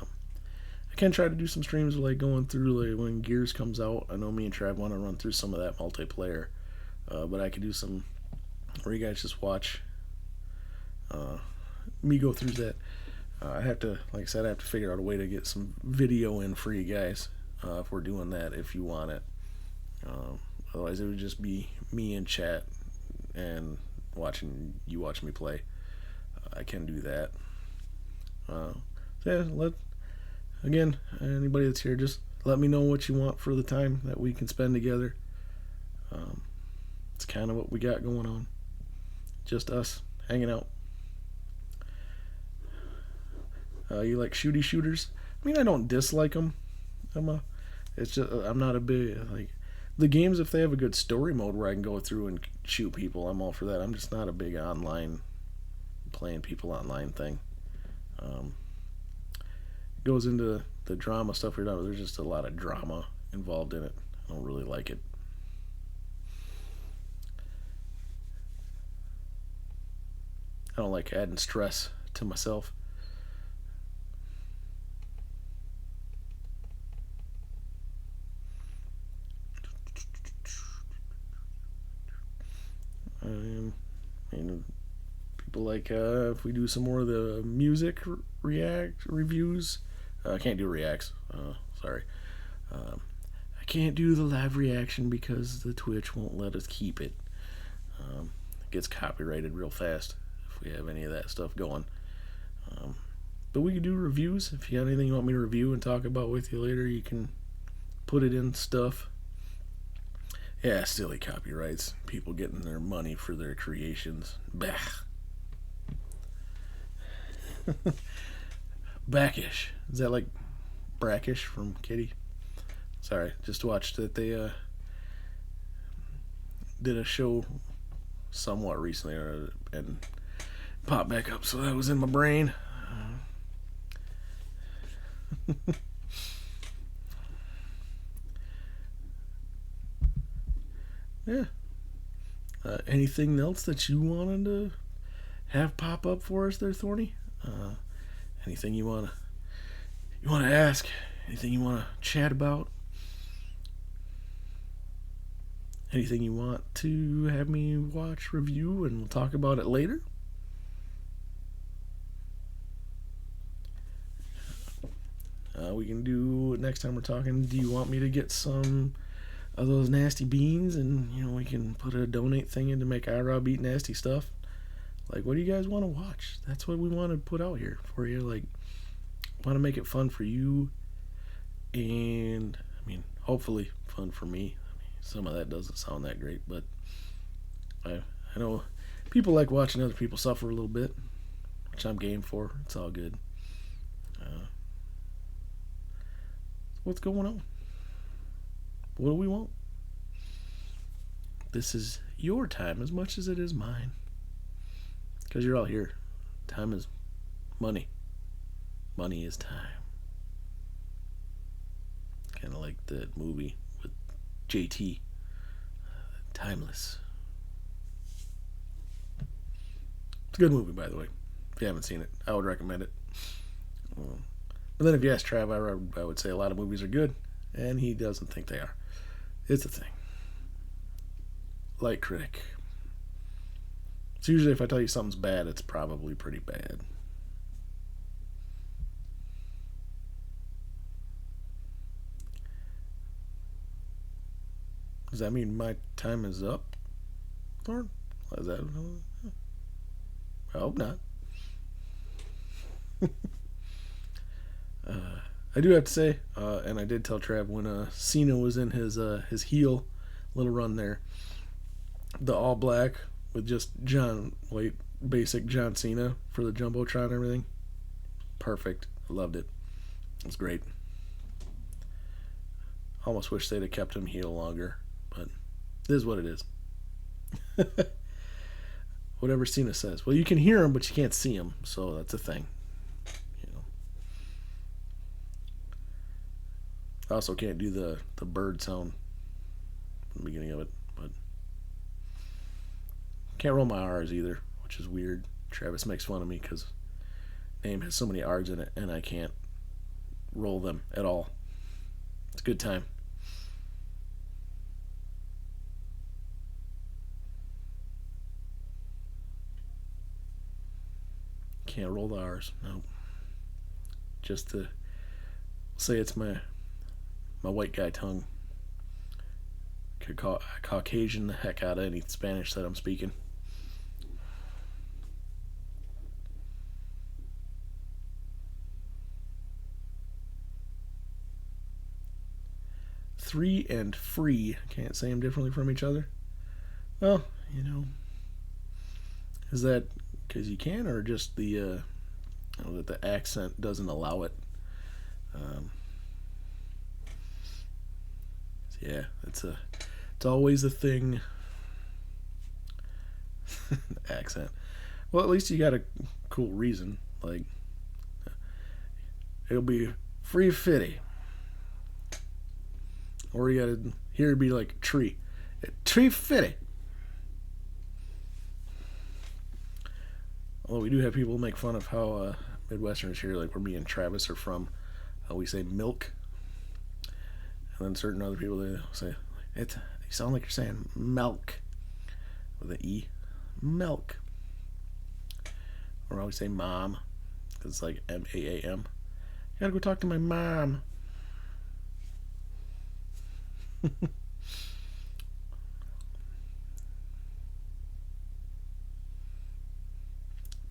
can try to do some streams like going through like when Gears comes out. I know me and Trav want to run through some of that multiplayer, but I could do some where you guys just watch me go through that. I have to, like I said, I have to figure out a way to get some video in for you guys if we're doing that, if you want it. Otherwise, it would just be me in chat and watching you watch me play. I can do that. Yeah, again, anybody that's here, just let me know what you want for the time that we can spend together. It's kind of what we got going on. Just us hanging out. You like shooters? I mean, I don't dislike them. It's just I'm not a big like the games if they have a good story mode where I can go through and shoot people. I'm all for that. I'm just not a big online playing people online thing. Goes into the drama stuff we're done. There's just a lot of drama involved in it. I don't really like it. I don't like adding stress to myself. People like if we do some more of the music reviews. I can't do reacts. Sorry. I can't do the live reaction because the Twitch won't let us keep it. It gets copyrighted real fast if we have any of that stuff going. But we can do reviews. If you have anything you want me to review and talk about with you later, you can put it in stuff. Yeah, silly copyrights. People getting their money for their creations. Bah. Backish. Is that like brackish from Kitty? Sorry, just watched that they did a show somewhat recently and popped back up, so that was in my brain. Yeah. Anything else that you wanted to have pop up for us there, Thorny? Anything you wanna ask? Anything you wanna chat about? Anything you want to have me watch, review, and we'll talk about it later? We can do next time we're talking. Do you want me to get some of those nasty beans and we can put a donate thing in to make iRob eat nasty stuff? Like, what do you guys want to watch? That's what we want to put out here for you. Like, want to make it fun for you, and I mean, hopefully fun for me. I mean, some of that doesn't sound that great, but I know people like watching other people suffer a little bit, which I'm game for. It's all good. What's going on? What do we want? This is your time as much as it is mine. Because you're all here. Time is money. Money is time. Kind of like the movie with JT. Timeless. It's a good movie, by the way. If you haven't seen it, I would recommend it. But then if you ask Trav, I would say a lot of movies are good, and he doesn't think they are. It's a thing. Light critic. So usually if I tell you something's bad, it's probably pretty bad. Does that mean my time is up, Thorn? Is that? I hope not. I do have to say, and I did tell Trav when Cena was in his heel little run there, the all black with just basic John Cena for the Jumbotron and everything. Perfect. I loved it. It was great. Almost wish they'd have kept him heel longer, but it is what it is. Whatever Cena says. Well, you can hear him, but you can't see him, so that's a thing. I also can't do the bird sound from the beginning of it, but can't roll my R's either, which is weird. Travis makes fun of me because name has so many R's in it, and I can't roll them at all. It's a good time. can't roll the R's. No. Just to say it's my white guy tongue. Could Caucasian the heck out of any Spanish that I'm speaking. Three and free. Can't say them differently from each other. Well, is that because you can, or just that the accent doesn't allow it? Yeah, it's always a thing. Accent. Well, at least you got a cool reason. Like, it'll be free fitty. Or you gotta here it'd be like tree. Tree fitty. Although we do have people make fun of how Midwesterners here, like where me and Travis are from, we say milk. And then certain other people, they say, you sound like you're saying milk with an E. Milk. Or I always say mom, because it's like M-A-A-M. Gotta go talk to my mom.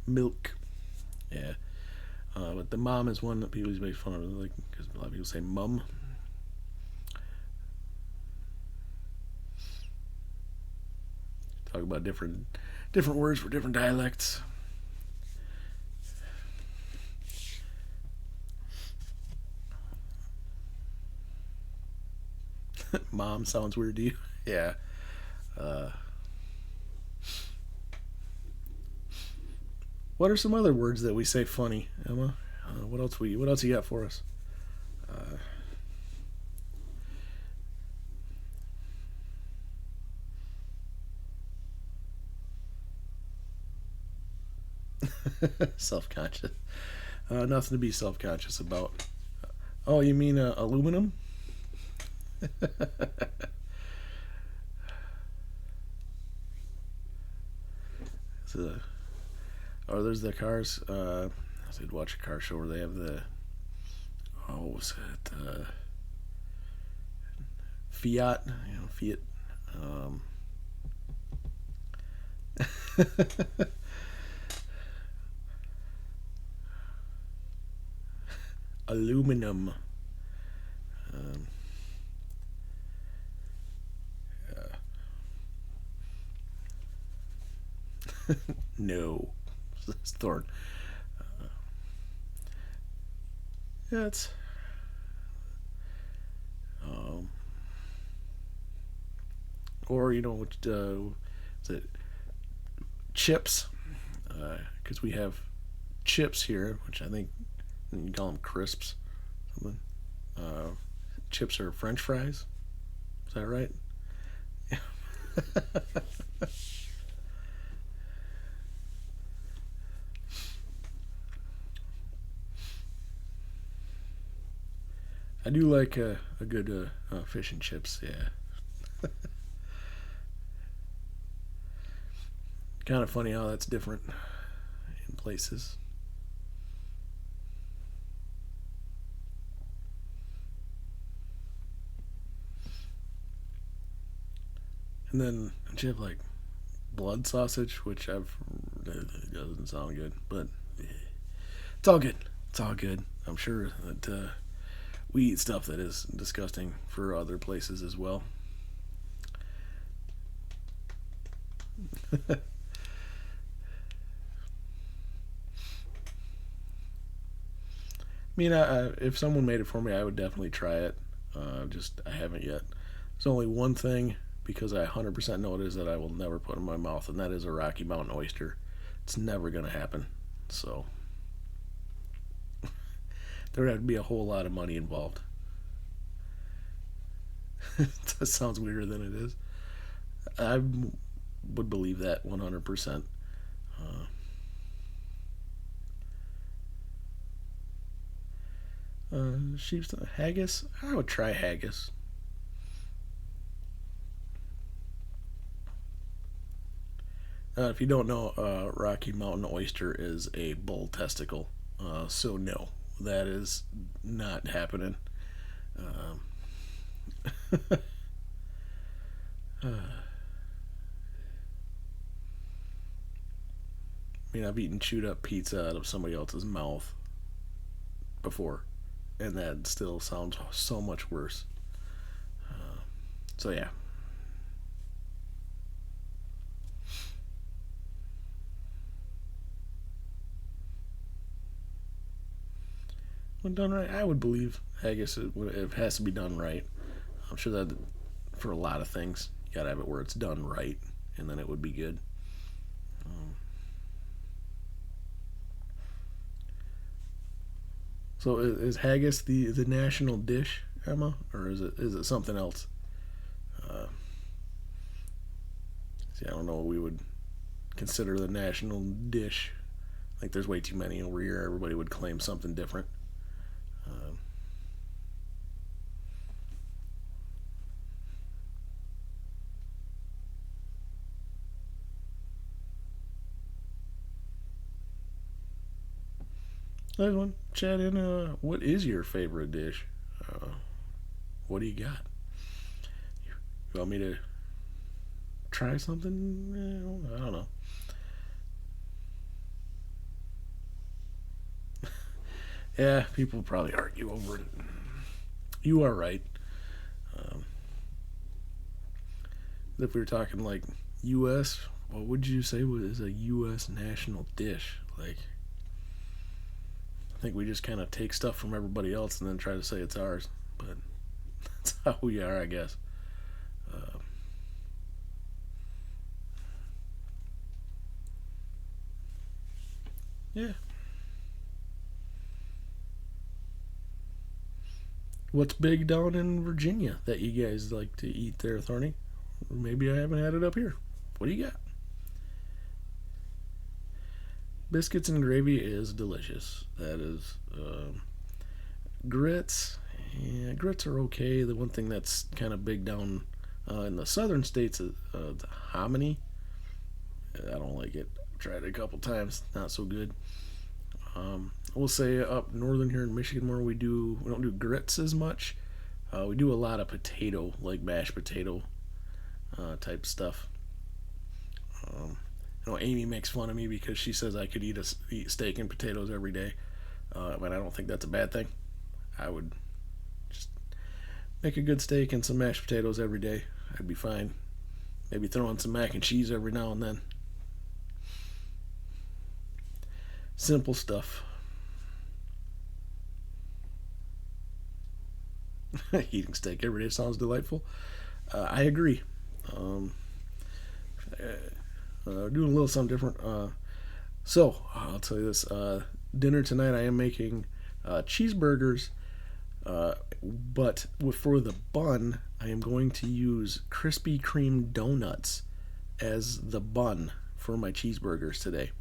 Milk. Yeah. But the mom is one that people usually make fun of, like, because a lot of people say mum. Talk about different words for different dialects. Mom sounds weird to you? Yeah. What are some other words that we say funny, Emma? What else you got for us? Self-conscious. Nothing to be self-conscious about. Oh, you mean aluminum? There's the cars. I did watch a car show where they have the. Oh, what was it? Fiat. Fiat. Aluminum. No. It's Thorn. Yeah, it's. Or what is it? Chips, because we have chips here, which I think you call them crisps. Something. Chips are French fries. Is that right? I do like a good fish and chips, yeah. Kind of funny how that's different in places. And then you have like blood sausage, which it doesn't sound good, but it's all good. It's all good. I'm sure that we eat stuff that is disgusting for other places as well. I mean, if someone made it for me, I would definitely try it. Just I haven't yet. There's only one thing, because I 100% know it is, that I will never put in my mouth, and that is a Rocky Mountain oyster. It's never going to happen. So there would have to be a whole lot of money involved. That sounds weirder than it is. I would believe that 100%. Sheep's haggis? I would try haggis. If you don't know, Rocky Mountain oyster is a bull testicle. So no, that is not happening. Um, I mean, I've eaten chewed up pizza out of somebody else's mouth before, and that still sounds so much worse. So yeah, when done right, I would believe haggis. It has to be done right. I'm sure that for a lot of things, you gotta have it where it's done right, and then it would be good. Um, so is haggis the national dish, Emma, or is it something else? Uh, See, I don't know what we would consider the national dish. Like, there's way too many over here. Everybody would claim something different. Um, There's one. Chat in. What is your favorite dish? Uh, what do you got? You want me to try something? I don't know. Yeah, people probably argue over it. You are right. Um, if we were talking like U.S., what would you say was a U.S. national dish? Like, I think we just kind of take stuff from everybody else and then try to say it's ours. But that's how we are, I guess. Uh, yeah. What's big down in Virginia that you guys like to eat there, Thorny? Maybe I haven't had it up here. What do you got? Biscuits and gravy is delicious. That is grits. Yeah, grits are okay. The one thing that's kind of big down in the southern states is the hominy. I don't like it. I've tried it a couple times. Not so good. I will say up northern here in Michigan, where we don't do grits as much. We do a lot of potato, like mashed potato type stuff. Um, Amy makes fun of me because she says I could eat steak and potatoes every day, but I don't think that's a bad thing. I would just make a good steak and some mashed potatoes every day. I'd be fine. Maybe throw in some mac and cheese every now and then. Simple stuff. Eating steak every day sounds delightful. I agree. Um, Doing a little something different. So I'll tell you this: dinner tonight, I am making cheeseburgers, but for the bun, I am going to use Krispy Kreme donuts as the bun for my cheeseburgers today.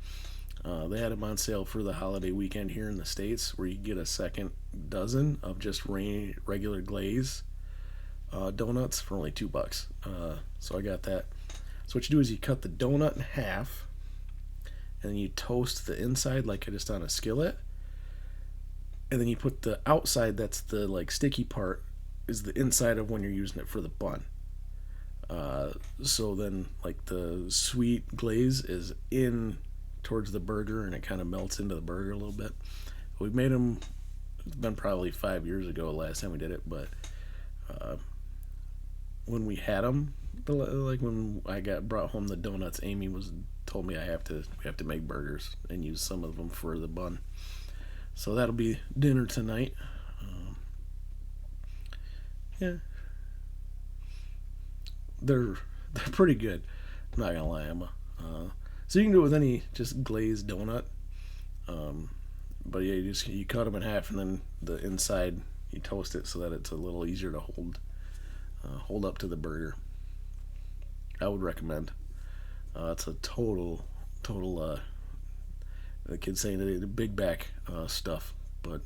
They had them on sale for the holiday weekend here in the States, where you get a second dozen of just regular glaze donuts for only $2. So I got that. So what you do is you cut the donut in half, and then you toast the inside like just on a skillet, and then you put the outside, that's the like sticky part, is the inside of when you're using it for the bun. So then like the sweet glaze is in towards the burger, and it kind of melts into the burger a little bit. We've made them. It's been probably 5 years ago last time we did it, but uh, when we had them, like when I got brought home the donuts, Amy was told me we have to make burgers and use some of them for the bun. So that'll be dinner tonight. Um, yeah, they're they're pretty good. I'm not gonna lie, Emma. So you can do it with any just glazed donut. Um, but yeah, you cut them in half, and then the inside you toast it so that it's a little easier to hold up to the burger. I would recommend. It's a total. The kids saying the big back stuff, but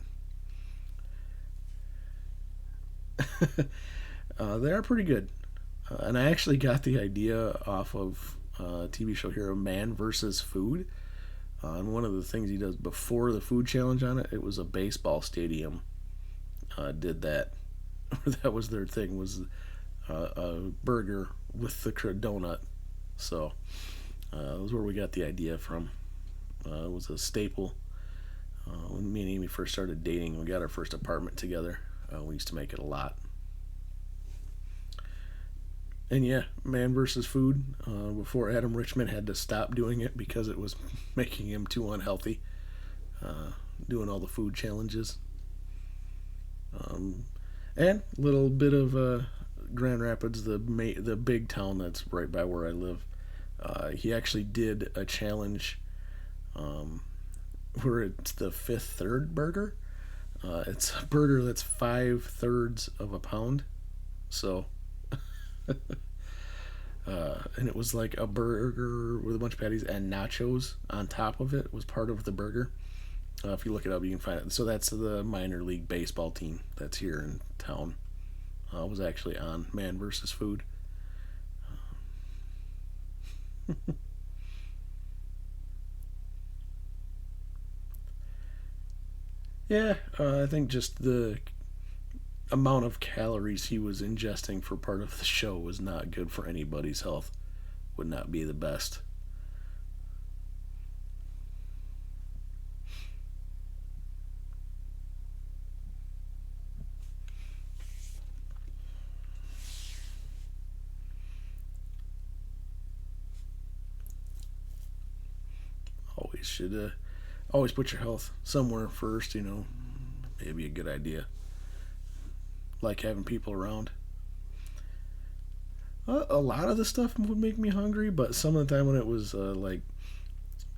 they are pretty good. And I actually got the idea off of TV show here, Man versus Food. And one of the things he does before the food challenge on it, it was a baseball stadium. Did that. That was their thing, was a burger with the donut. So that was where we got the idea from. It was a staple. When me and Amy first started dating, we got our first apartment together. We used to make it a lot. And yeah, Man versus Food. Before Adam Richman had to stop doing it because it was making him too unhealthy. Doing all the food challenges. And a little bit of Grand Rapids, the big town that's right by where I live. He actually did a challenge where it's the fifth third burger. It's a burger that's 5/3 of a pound. So, and it was like a burger with a bunch of patties and nachos on top of it was part of the burger. If you look it up, you can find it. So that's the minor league baseball team that's here in town. Was actually on Man versus Food. Yeah, I think just the amount of calories he was ingesting for part of the show was not good for anybody's health. Would not be the best. Always should always put your health somewhere first. Maybe a good idea. Like having people around. A lot of the stuff would make me hungry, but some of the time when it was like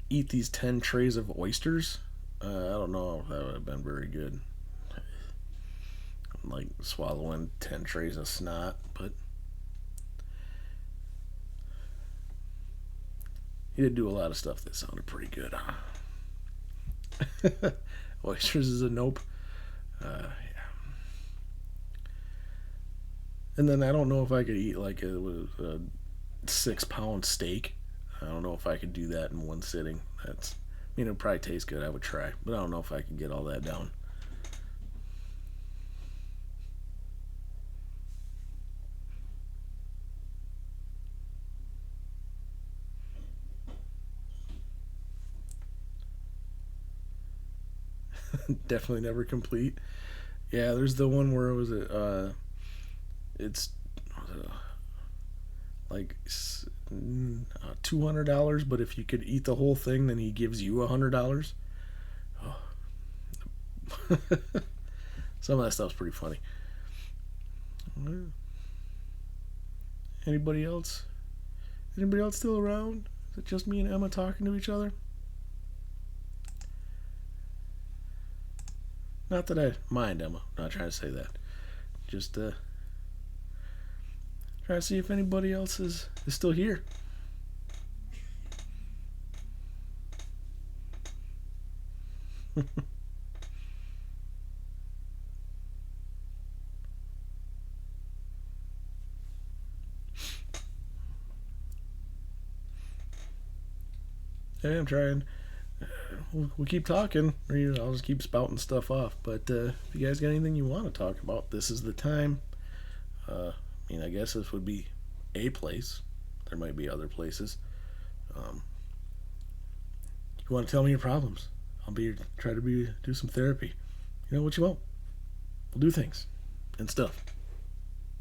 eat these 10 trays of oysters, I don't know if that would have been very good. Like swallowing 10 trays of snot, but he did do a lot of stuff that sounded pretty good. Oysters is a nope. Yeah. And then I don't know if I could eat like a 6-pound steak. I don't know if I could do that in one sitting. It'd probably taste good. I would try, but I don't know if I could get all that down. Definitely never complete. Yeah, there's the one where it's like $200, but if you could eat the whole thing, then he gives you $100. Oh. Some of that stuff's pretty funny. Anybody else? Anybody else still around? Is it just me and Emma talking to each other? Not that I mind, Emma. I'm not trying to say that. Just try to see if anybody else is still here. Hey, I'm trying. We'll keep talking, or I'll just keep spouting stuff off. But if you guys got anything you want to talk about, this is the time. I guess this would be a place. There might be other places. You want to tell me your problems? I'll try to do some therapy. You know what you want? We'll do things and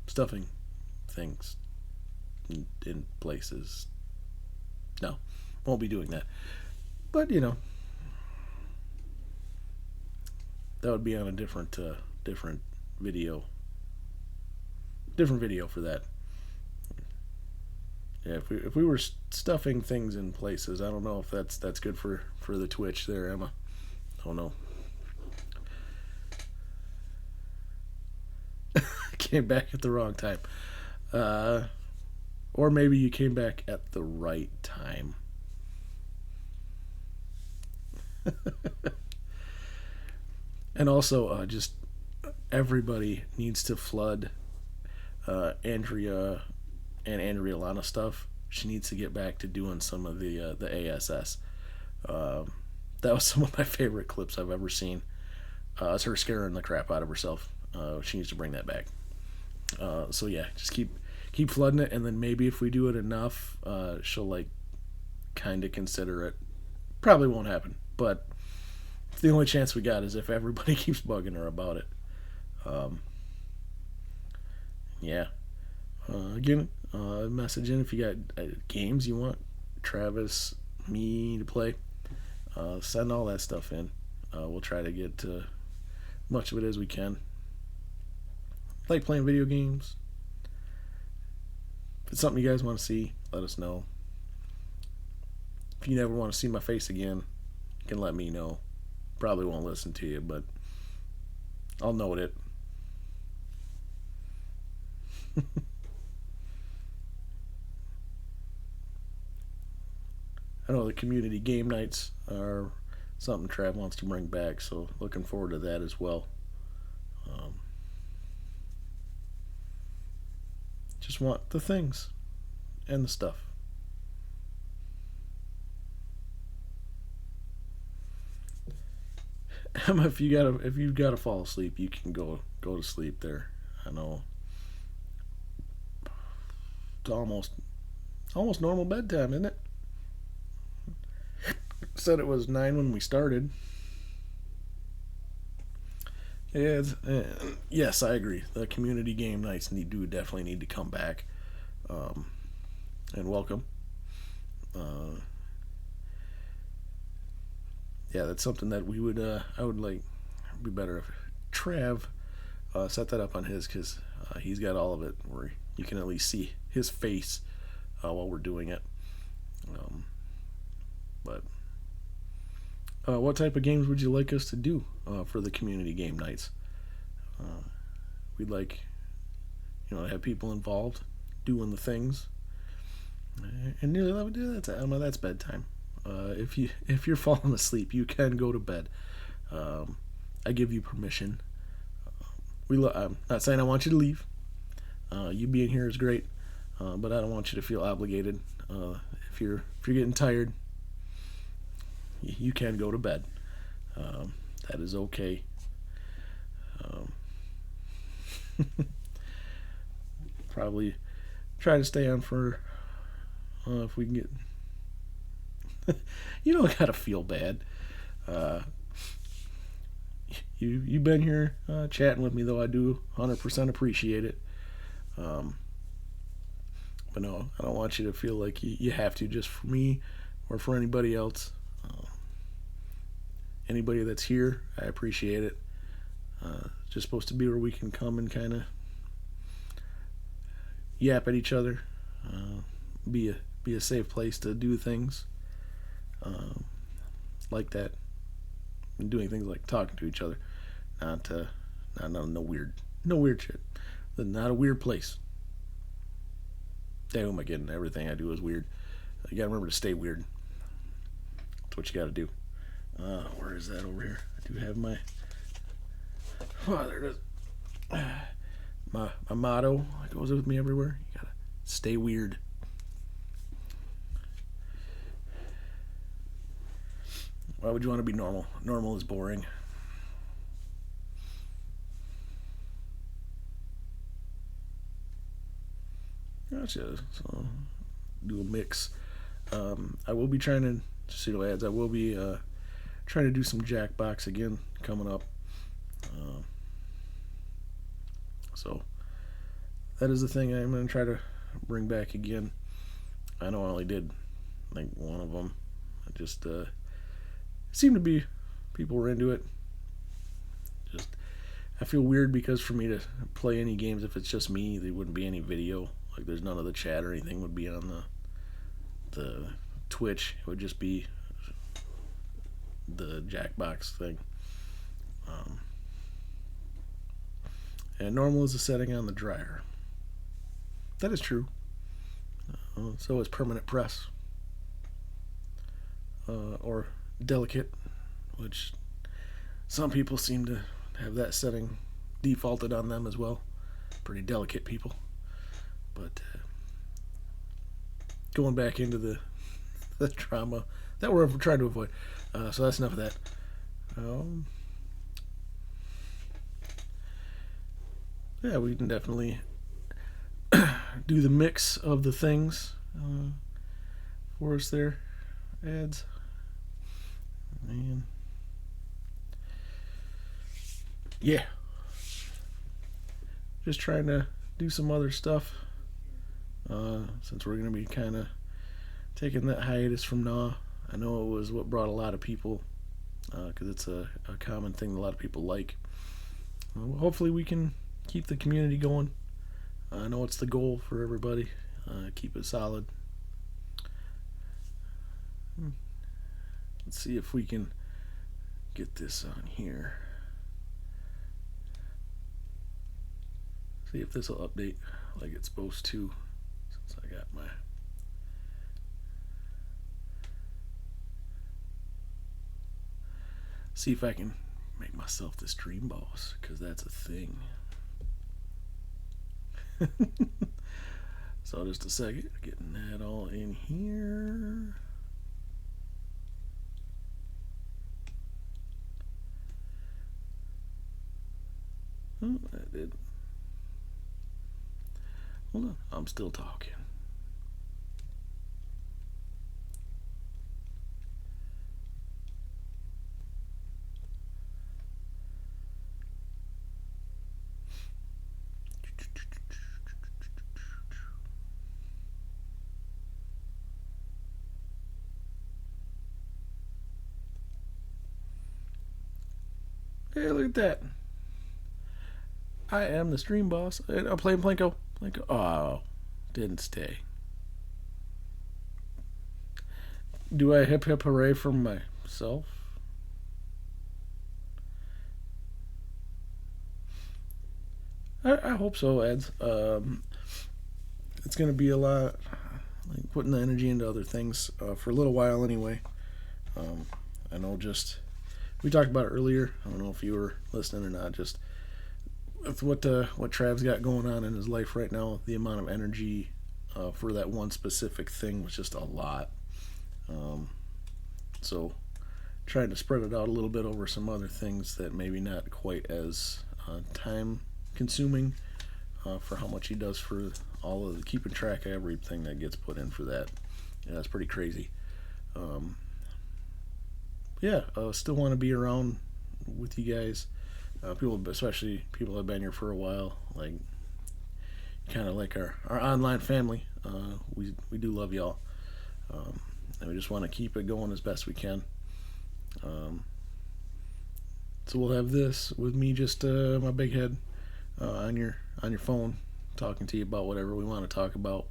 stuffing things in places. No, won't be doing that. But that would be on a different video. Different video for that. Yeah, if we were stuffing things in places, I don't know if that's good for the Twitch there, Emma. I don't know. Came back at the wrong time. Or maybe you came back at the right time. And also, just everybody needs to flood Andrea and Andrea Lana stuff she needs to get back to doing some of the ASS. That was some of my favorite clips I've ever seen. It's her scaring the crap out of herself. She needs to bring that back. So yeah, just keep flooding it, and then maybe if we do it enough, she'll like kind of consider it. Probably won't happen, but the only chance we got is if everybody keeps bugging her about it. Yeah. Again, message in if you got games you want Travis, me to play. Send all that stuff in. We'll try to get much of it as we can. Like playing video games. If it's something you guys want to see, let us know. If you never want to see my face again, you can let me know. Probably won't listen to you, but I'll note it. I know the community game nights are something Trav wants to bring back, so looking forward to that as well. Just want the things and the stuff. Emma, if you've got to fall asleep, you can go to sleep there. I know it's almost normal bedtime, isn't it? Said it was 9 when we started. Yeah, yes, I agree. The community game nights definitely need to come back, and welcome. Yeah, that's something that I would like. It'd be better if Trav set that up on his, because he's got all of it where you can at least see his face while we're doing it. But what type of games would you like us to do for the community game nights? We'd like, have people involved doing the things. And nearly 11, that's bedtime. If you're falling asleep, you can go to bed. I give you permission. I'm not saying I want you to leave. You being here is great, but I don't want you to feel obligated. If you're getting tired, you can go to bed. That is okay. Probably try to stay on for if we can get. You don't gotta feel bad. You've been here chatting with me, though. I do 100% appreciate it. But no, I don't want you to feel like you have to, just for me or for anybody else. Anybody that's here, I appreciate it. Just supposed to be where we can come and kind of yap at each other, be a safe place to do things like that, and doing things like talking to each other, not no weird shit. Not a weird place. Damn, am I getting everything I do is weird. You gotta remember to stay weird. That's what you gotta do. Where is that over here? I do have my. Oh, there it is. My motto goes with me everywhere. You gotta stay weird. Why would you want to be normal? Normal is boring. Gotcha. So do a mix. I will be trying to, just so you know, ads. I will be trying to do some Jackbox again coming up. So that is the thing I'm going to try to bring back again. I know I only did like one of them. I just seemed to be people were into it. Just I feel weird because for me to play any games, if it's just me, there wouldn't be any video. Like there's none of the chat or anything would be on the Twitch. It would just be the Jackbox thing. And normal is the setting on the dryer. That is true. So is permanent press. Or delicate, which some people seem to have that setting defaulted on them as well. Pretty delicate people. But going back into the drama that we're trying to avoid. So that's enough of that. Yeah, we can definitely do the mix of the things for us there. Ads. And yeah, just trying to do some other stuff since we're going to be kind of taking that hiatus from Gnaw. I know it was what brought a lot of people because it's a common thing a lot of people like. Hopefully we can keep the community going. I know it's the goal for everybody. Keep it solid. Let's see if we can get this on here. See if this will update like it's supposed to, since I got my... See if I can make myself the stream boss, because that's a thing. So just a second, getting that all in here. Oh, that did. Hold on, I'm still talking. Hey, look at that. I am the stream boss. I'm playing Plinko. Oh, didn't stay. Do I hip hip hooray for myself? I hope so, Eds. It's going to be a lot, like putting the energy into other things for a little while anyway. I know we talked about it earlier. I don't know if you were listening or not. Just with what Trav's got going on in his life right now, the amount of energy for that one specific thing was just a lot. So trying to spread it out a little bit over some other things that maybe not quite as time consuming for how much he does for all of the keeping track of everything that gets put in for that. Yeah, that's pretty crazy. Yeah, still want to be around with you guys. People, especially people that have been here for a while, like kind of like our online family. We do love y'all, and we just want to keep it going as best we can. So we'll have this with me, just my big head on your phone, talking to you about whatever we want to talk about.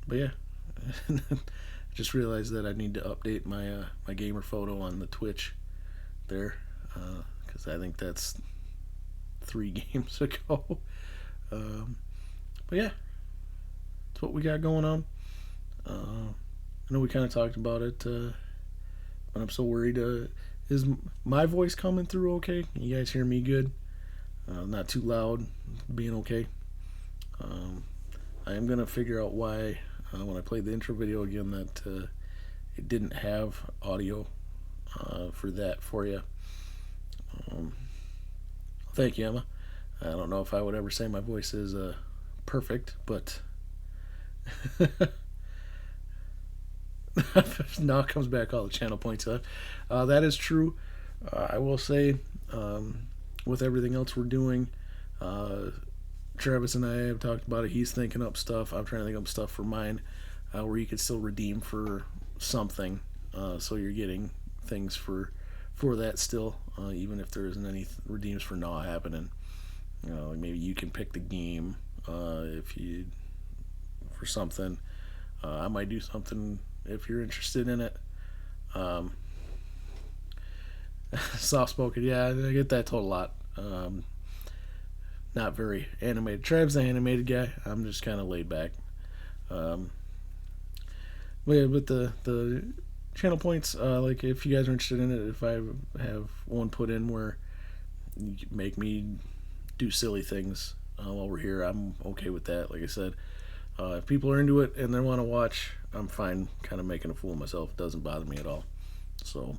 But yeah. Just realized that I need to update my gamer photo on the Twitch there, because I think that's 3 games ago. But yeah, that's what we got going on. I know we kind of talked about it, but I'm so worried. Is my voice coming through okay? Can you guys hear me good? Not too loud, being okay. I am going to figure out why when I played the intro video again that it didn't have audio for you. Thank you, Emma. I don't know if I would ever say my voice is perfect, but now it comes back all the channel points left. That is true. I will say, with everything else we're doing, Travis and I have talked about it. He's thinking up stuff. I'm trying to think up stuff for mine where you could still redeem for something. So you're getting things for that still, even if there isn't any redeems for Gnaw happening. Like maybe you can pick the game if you for something. I might do something if you're interested in it. Soft spoken, yeah, I get that told a lot. Not very animated. Trav's the animated guy. I'm just kind of laid back. But yeah, with the channel points, like if you guys are interested in it, if I have one put in where you make me do silly things, while we're here. I'm okay with that. Like I said, if people are into it and they want to watch, I'm fine kind of making a fool of myself. It doesn't bother me at all. So,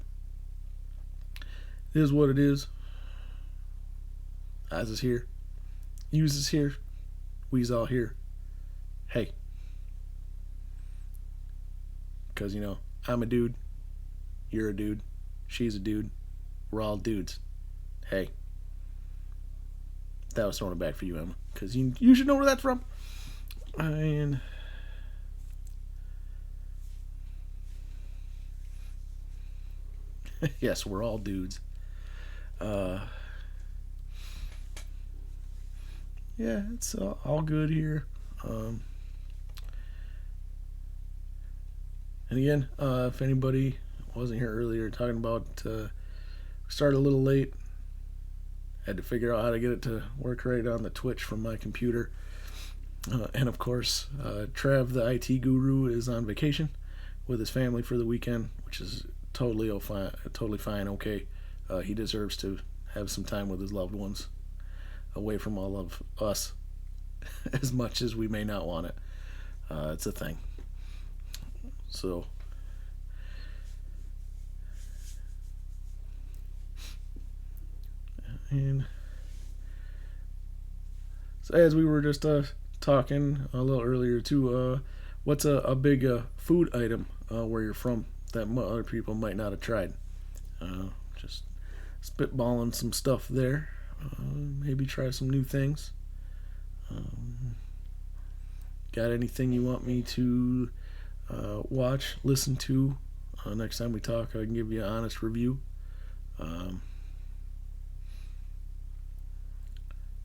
it is what it is. Oz is here. Use is here. We's all here. Hey. Because, I'm a dude. You're a dude. She's a dude. We're all dudes. Hey. That was throwing it back for you, Emma. Because you should know where that's from. And yes, we're all dudes. Yeah, it's all good here. And again, if anybody wasn't here earlier, talking about started a little late. Had to figure out how to get it to work right on the Twitch from my computer. And of course, Trev, the IT guru, is on vacation with his family for the weekend, which is totally fine. Okay, he deserves to have some time with his loved ones, away from all of us, as much as we may not want it. It's a thing. So, and so as we were just talking a little earlier too, what's a big food item where you're from that other people might not have tried? Just spitballing some stuff there. Maybe try some new things. Got anything you want me to watch, listen to? Next time we talk, I can give you an honest review.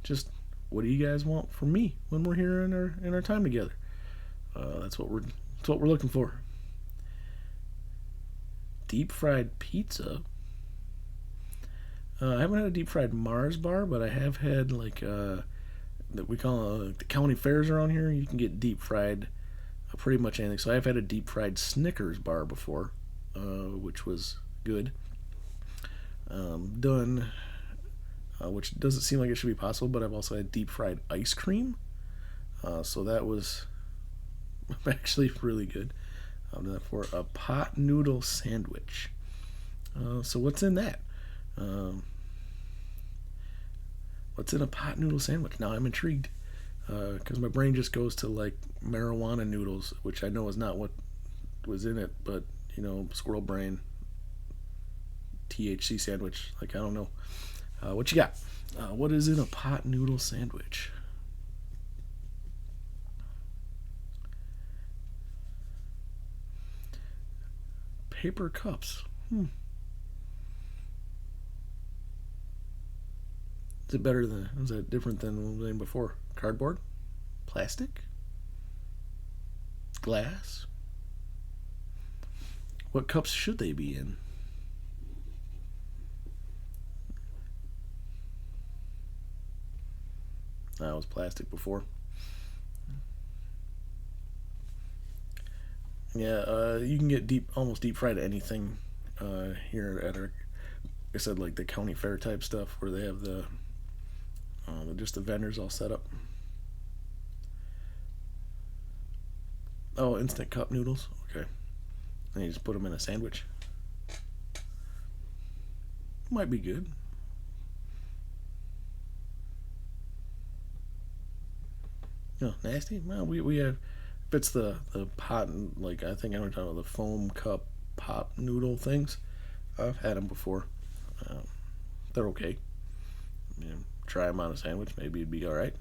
Just what do you guys want from me when we're here in our time together? That's what we're looking for. Deep fried pizza. I haven't had a deep fried Mars bar, but I have had like that we call the county fairs around here. You can get deep fried pretty much anything. So I've had a deep fried Snickers bar before, which was good. Done, which doesn't seem like it should be possible, but I've also had deep fried ice cream. So that was actually really good. I've done that for a pot noodle sandwich. So what's in that? What's in a pot noodle sandwich? Now I'm intrigued because my brain just goes to like marijuana noodles, which I know is not what was in it, but squirrel brain, THC sandwich. Like I don't know. What you got? What is in a pot noodle sandwich? Paper cups. Is that different than the name before? Cardboard? Plastic? Glass? What cups should they be in? That was plastic before. Yeah, you can get almost deep fried anything here at our, like I said, like the county fair type stuff where they have just the vendors all set up. Oh, instant cup noodles. Okay, and you just put them in a sandwich. Might be good. No, nasty. Well, we have. If it's the pot, like I think I'm talking about the foam cup pop noodle things. I've had them before. They're okay. Try them on a sandwich. Maybe it'd be all right.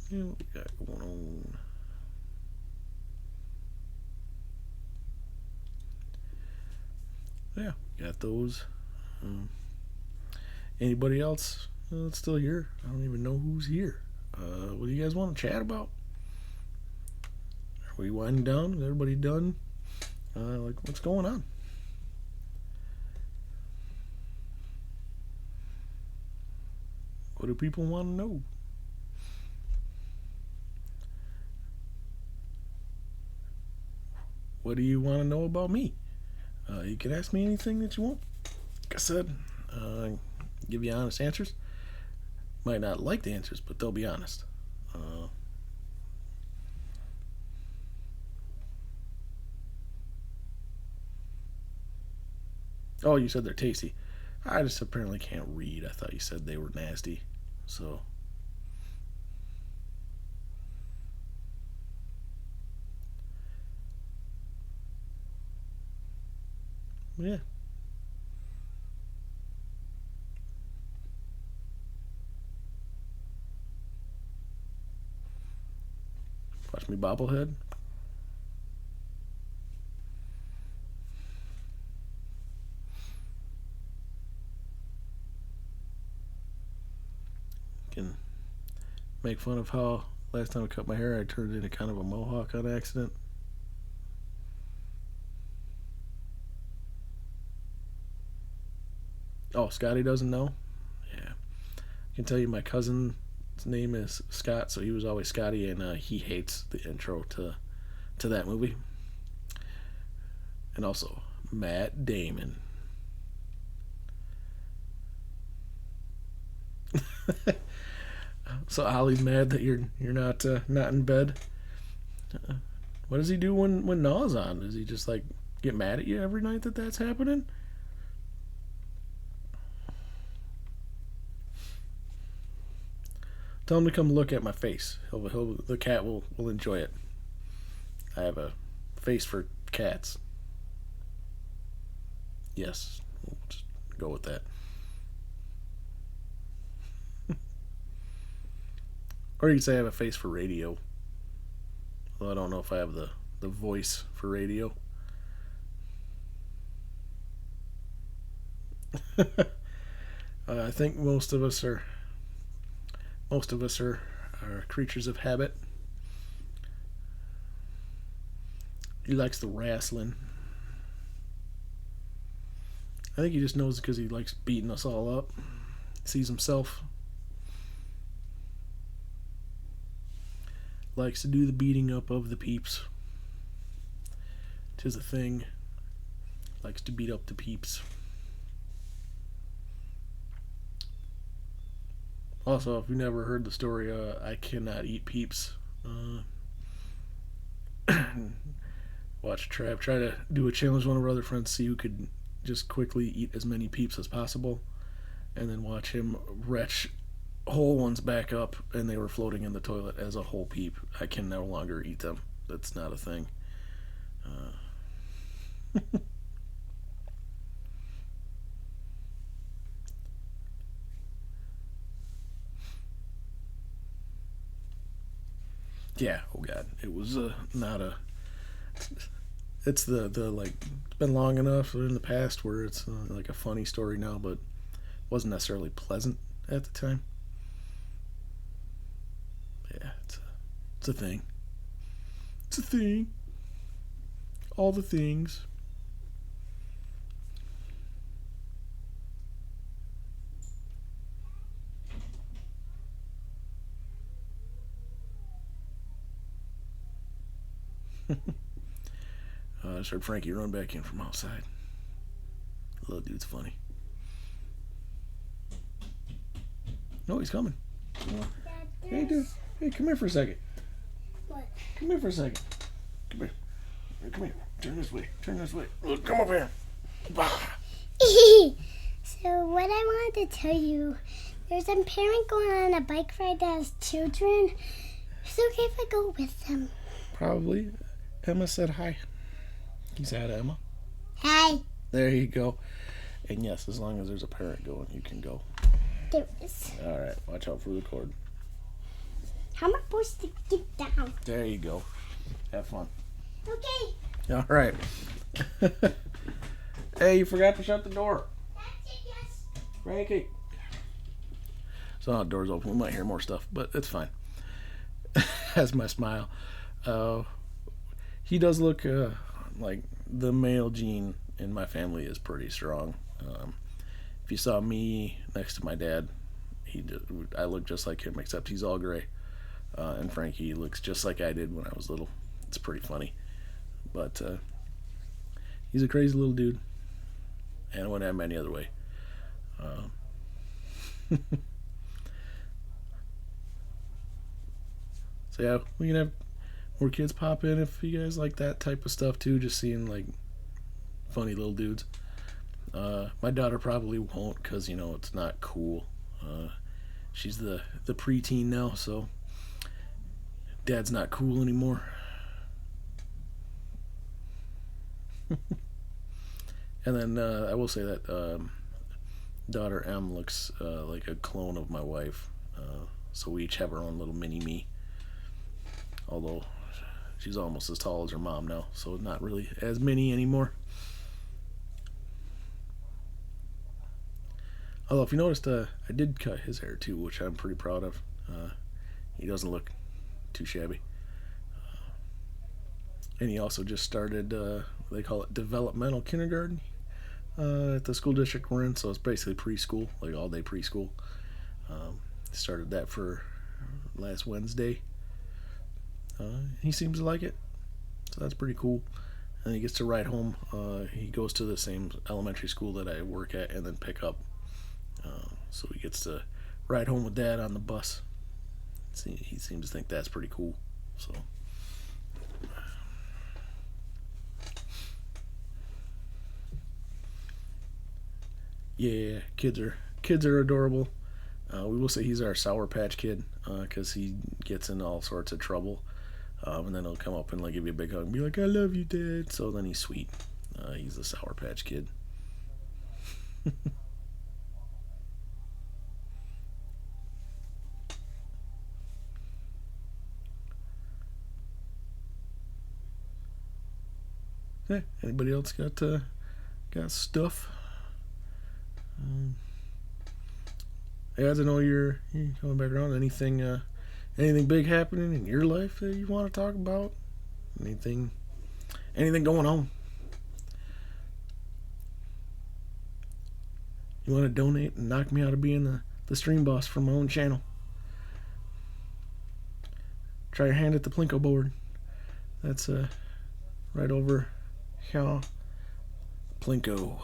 What we got going on? Yeah, got those. Anybody else that's still here? I don't even know who's here. What do you guys want to chat about? Are we winding down? Is everybody done? What's going on? What do people want to know? what do you want to know about me? You can ask me anything that you want. Like I said, give you honest answers. Might not like the answers, but they'll be honest. Oh, you said they're tasty. I just apparently can't read. I thought you said they were nasty. So, yeah. Watch me bobblehead. Can make fun of how last time I cut my hair, I turned it into kind of a mohawk on accident. Oh, Scotty doesn't know? Yeah. I can tell you my cousin's name is Scott, so he was always Scotty, and he hates the intro to that movie. And also, Matt Damon. So Ollie's mad that you're not in bed. What does he do when Naw's on? Does he just like get mad at you every night that that's happening? Tell him to come look at my face. The cat will enjoy it. I have a face for cats. Yes, we'll just go with that. Or you could say I have a face for radio. Although I don't know if I have the voice for radio. I think most of us are creatures of habit. He likes the wrestling. I think he just knows because he likes beating us all up. Sees himself. Likes to do the beating up of the peeps. 'Tis a thing. Likes to beat up the peeps. Also, if you've never heard the story, I cannot eat peeps. Watch Trav try to do a challenge with one of our other friends, see who could just quickly eat as many peeps as possible, and then watch him retch whole ones back up, and they were floating in the toilet as a whole peep. I can no longer eat them. That's not a thing. Yeah. Oh God, it was not a. It's the like it's been long enough in the past where it's like a funny story now, but wasn't necessarily pleasant at the time. Yeah, it's a thing. It's a thing. All the things. I just heard Frankie run back in from outside. Little dude's funny. No, he's coming. Hey, dude. Hey, come here for a second. What? Come here for a second. Come here. Come here. Turn this way. Turn this way. Look, come over here. Bah. So what I wanted to tell you, there's a parent going on a bike ride that has children. Is it okay if I go with them? Probably. Emma said hi. He said Emma. Hi. There you go. And yes, as long as there's a parent going, you can go. There is. All right. Watch out for the cord. How am I supposed to get down? There you go. Have fun. Okay. All right. Hey, you forgot to shut the door. That's it, yes. Frankie. So now the door's open. We might hear more stuff, but it's fine. Has my smile. He does look like the male gene in my family is pretty strong. If you saw me next to my dad, I look just like him, except he's all gray. And Frankie looks just like I did when I was little. It's pretty funny. But He's a crazy little dude, and I wouldn't have him any other way. So yeah, we can have more kids pop in if you guys like that type of stuff too. Just seeing like funny little dudes. My daughter probably won't because it's not cool. She's the preteen now, so dad's not cool anymore. And then I will say that daughter M looks like a clone of my wife. So we each have our own little mini me. Although she's almost as tall as her mom now, so not really as mini anymore. Although if you noticed, I did cut his hair too, which I'm pretty proud of. He doesn't look too shabby. And he also just started, they call it developmental kindergarten at the school district we're in, so it's basically preschool, like all day preschool. Started that for last Wednesday. He seems to like it, so that's pretty cool. And he gets to ride home. He goes to the same elementary school that I work at and then pick up. So he gets to ride home with Dad on the bus. He seems to think that's pretty cool. So yeah, kids are adorable. We will say he's our Sour Patch Kid because he gets in all sorts of trouble. And then he'll come up and like give you a big hug and be like, "I love you, Dad." So then he's sweet. He's a Sour Patch Kid. Yeah, anybody else got stuff? As I know you're coming back around. Anything big happening in your life that you want to talk about? Anything going on? You want to donate and knock me out of being the stream boss for my own channel? Try your hand at the Plinko board. That's right over here. Plinko.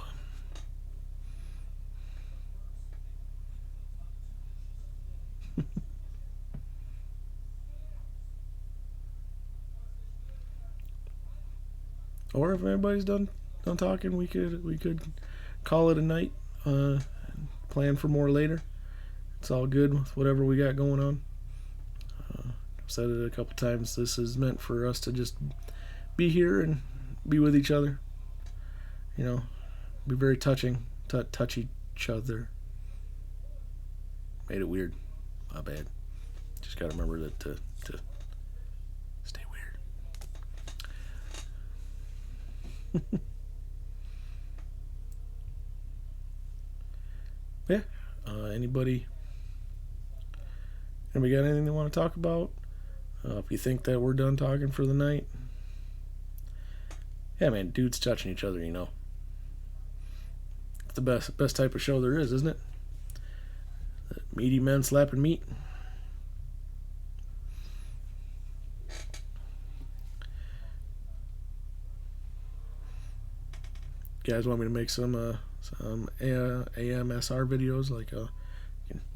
Or if everybody's done talking, we could call it a night. Plan for more later. It's all good with whatever we got going on. I've said it a couple times. This is meant for us to just be here and be with each other. Be very touching. Touch each other. Made it weird. My bad. Just gotta remember that to stay weird. Yeah. Anybody got anything they want to talk about? If you think that we're done talking for the night, yeah, man, dudes touching each other, It's the best type of show there is, isn't it? Meaty men slapping meat. You guys want me to make some AMSR videos, like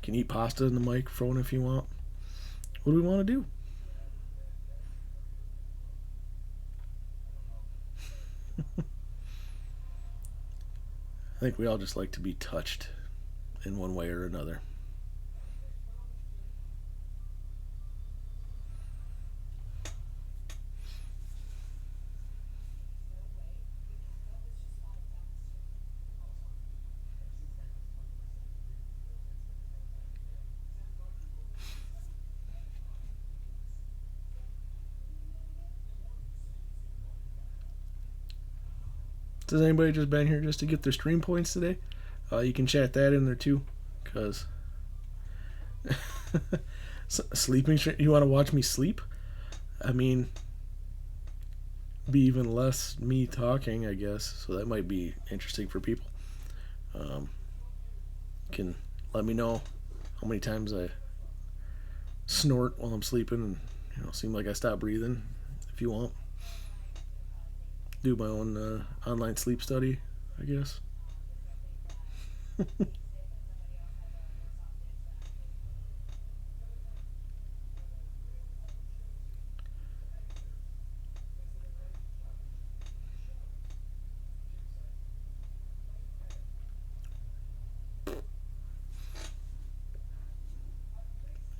can eat pasta in the microphone if you want. What do we want to do? I think we all just like to be touched in one way or another. Has anybody just been here just to get their stream points today? You can chat that in there too, because sleeping. You want to watch me sleep? I mean, be even less me talking, I guess. So that might be interesting for people. Can let me know how many times I snort while I'm sleeping, and seem like I stop breathing if you want. do my own online sleep study, I guess.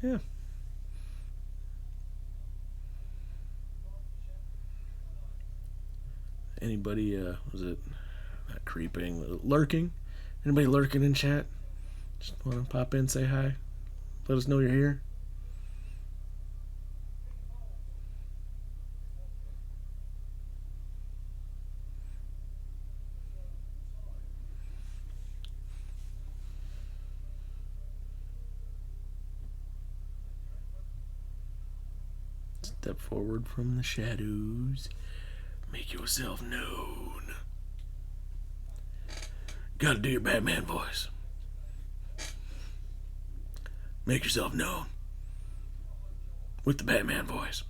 Yeah. Anybody, was it not creeping, lurking? Anybody lurking in chat? Just want to pop in, say hi, let us know you're here. Step forward from the shadows. Make yourself known. Gotta do your Batman voice. Make yourself known with the Batman voice.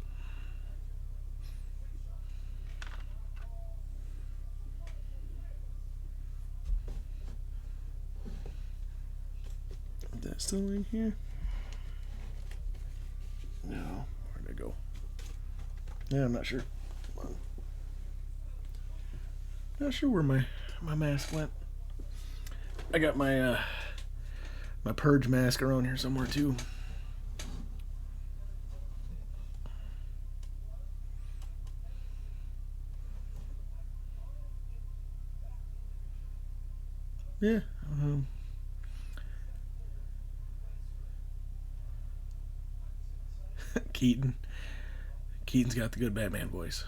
Is that still in here? No. Where'd it go? Yeah, I'm not sure. Not sure where my mask went. I got my my purge mask around here somewhere too. Yeah. Keaton. Keaton's got the good Batman voice.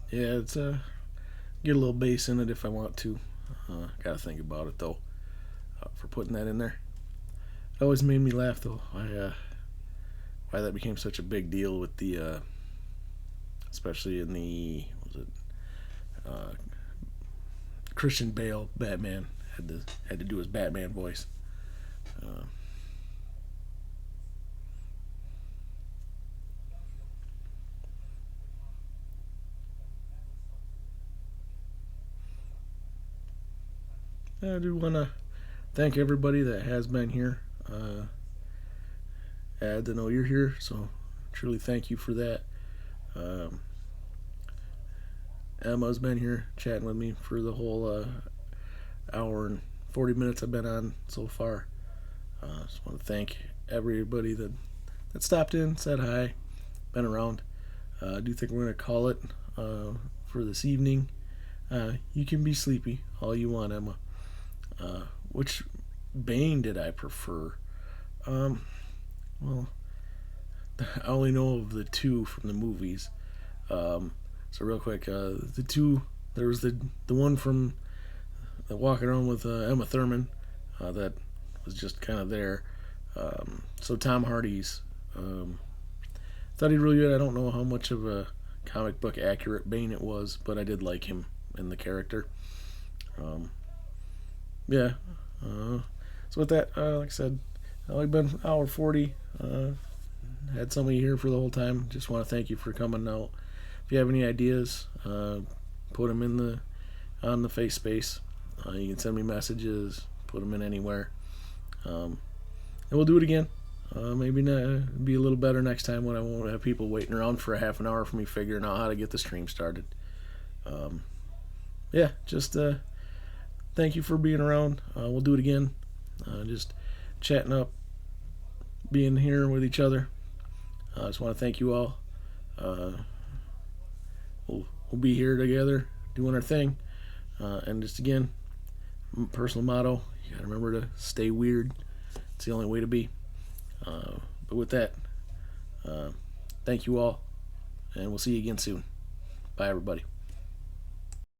Yeah, it's get a little bass in it if I want to. Gotta think about it though for putting that in there. It always made me laugh though. Why that became such a big deal with the, especially in the what was it Christian Bale Batman had to do his Batman voice. Uh, I do want to thank everybody that has been here. Ad to know you're here, so truly thank you for that. Um, Emma's been here chatting with me for the whole hour and 40 minutes I've been on so far. Just want to thank everybody that stopped in, said hi, been around. I do think we're going to call it for this evening. You can be sleepy all you want, Emma. Which Bane did I prefer? Well, I only know of the two from the movies. So real quick, the two, there was the one from walking around with Emma Thurman that was just kind of there. So Tom Hardy's, thought he really good. I don't know how much of a comic book accurate Bane it was, but I did like him in the character. Yeah. So with that, like I said, I've been hour 40. Had somebody here for the whole time. Just want to thank you for coming out. If you have any ideas, put them in on the face space. You can send me messages. Put them in anywhere. And we'll do it again. Maybe be a little better next time when I won't have people waiting around for a half an hour for me figuring out how to get the stream started. Yeah, just thank you for being around. We'll do it again. Just chatting up, being here with each other. I just want to thank you all. We'll be here together doing our thing. And just again, personal motto, you gotta remember to stay weird. It's the only way to be. But with that, thank you all, and we'll see you again soon. Bye, everybody.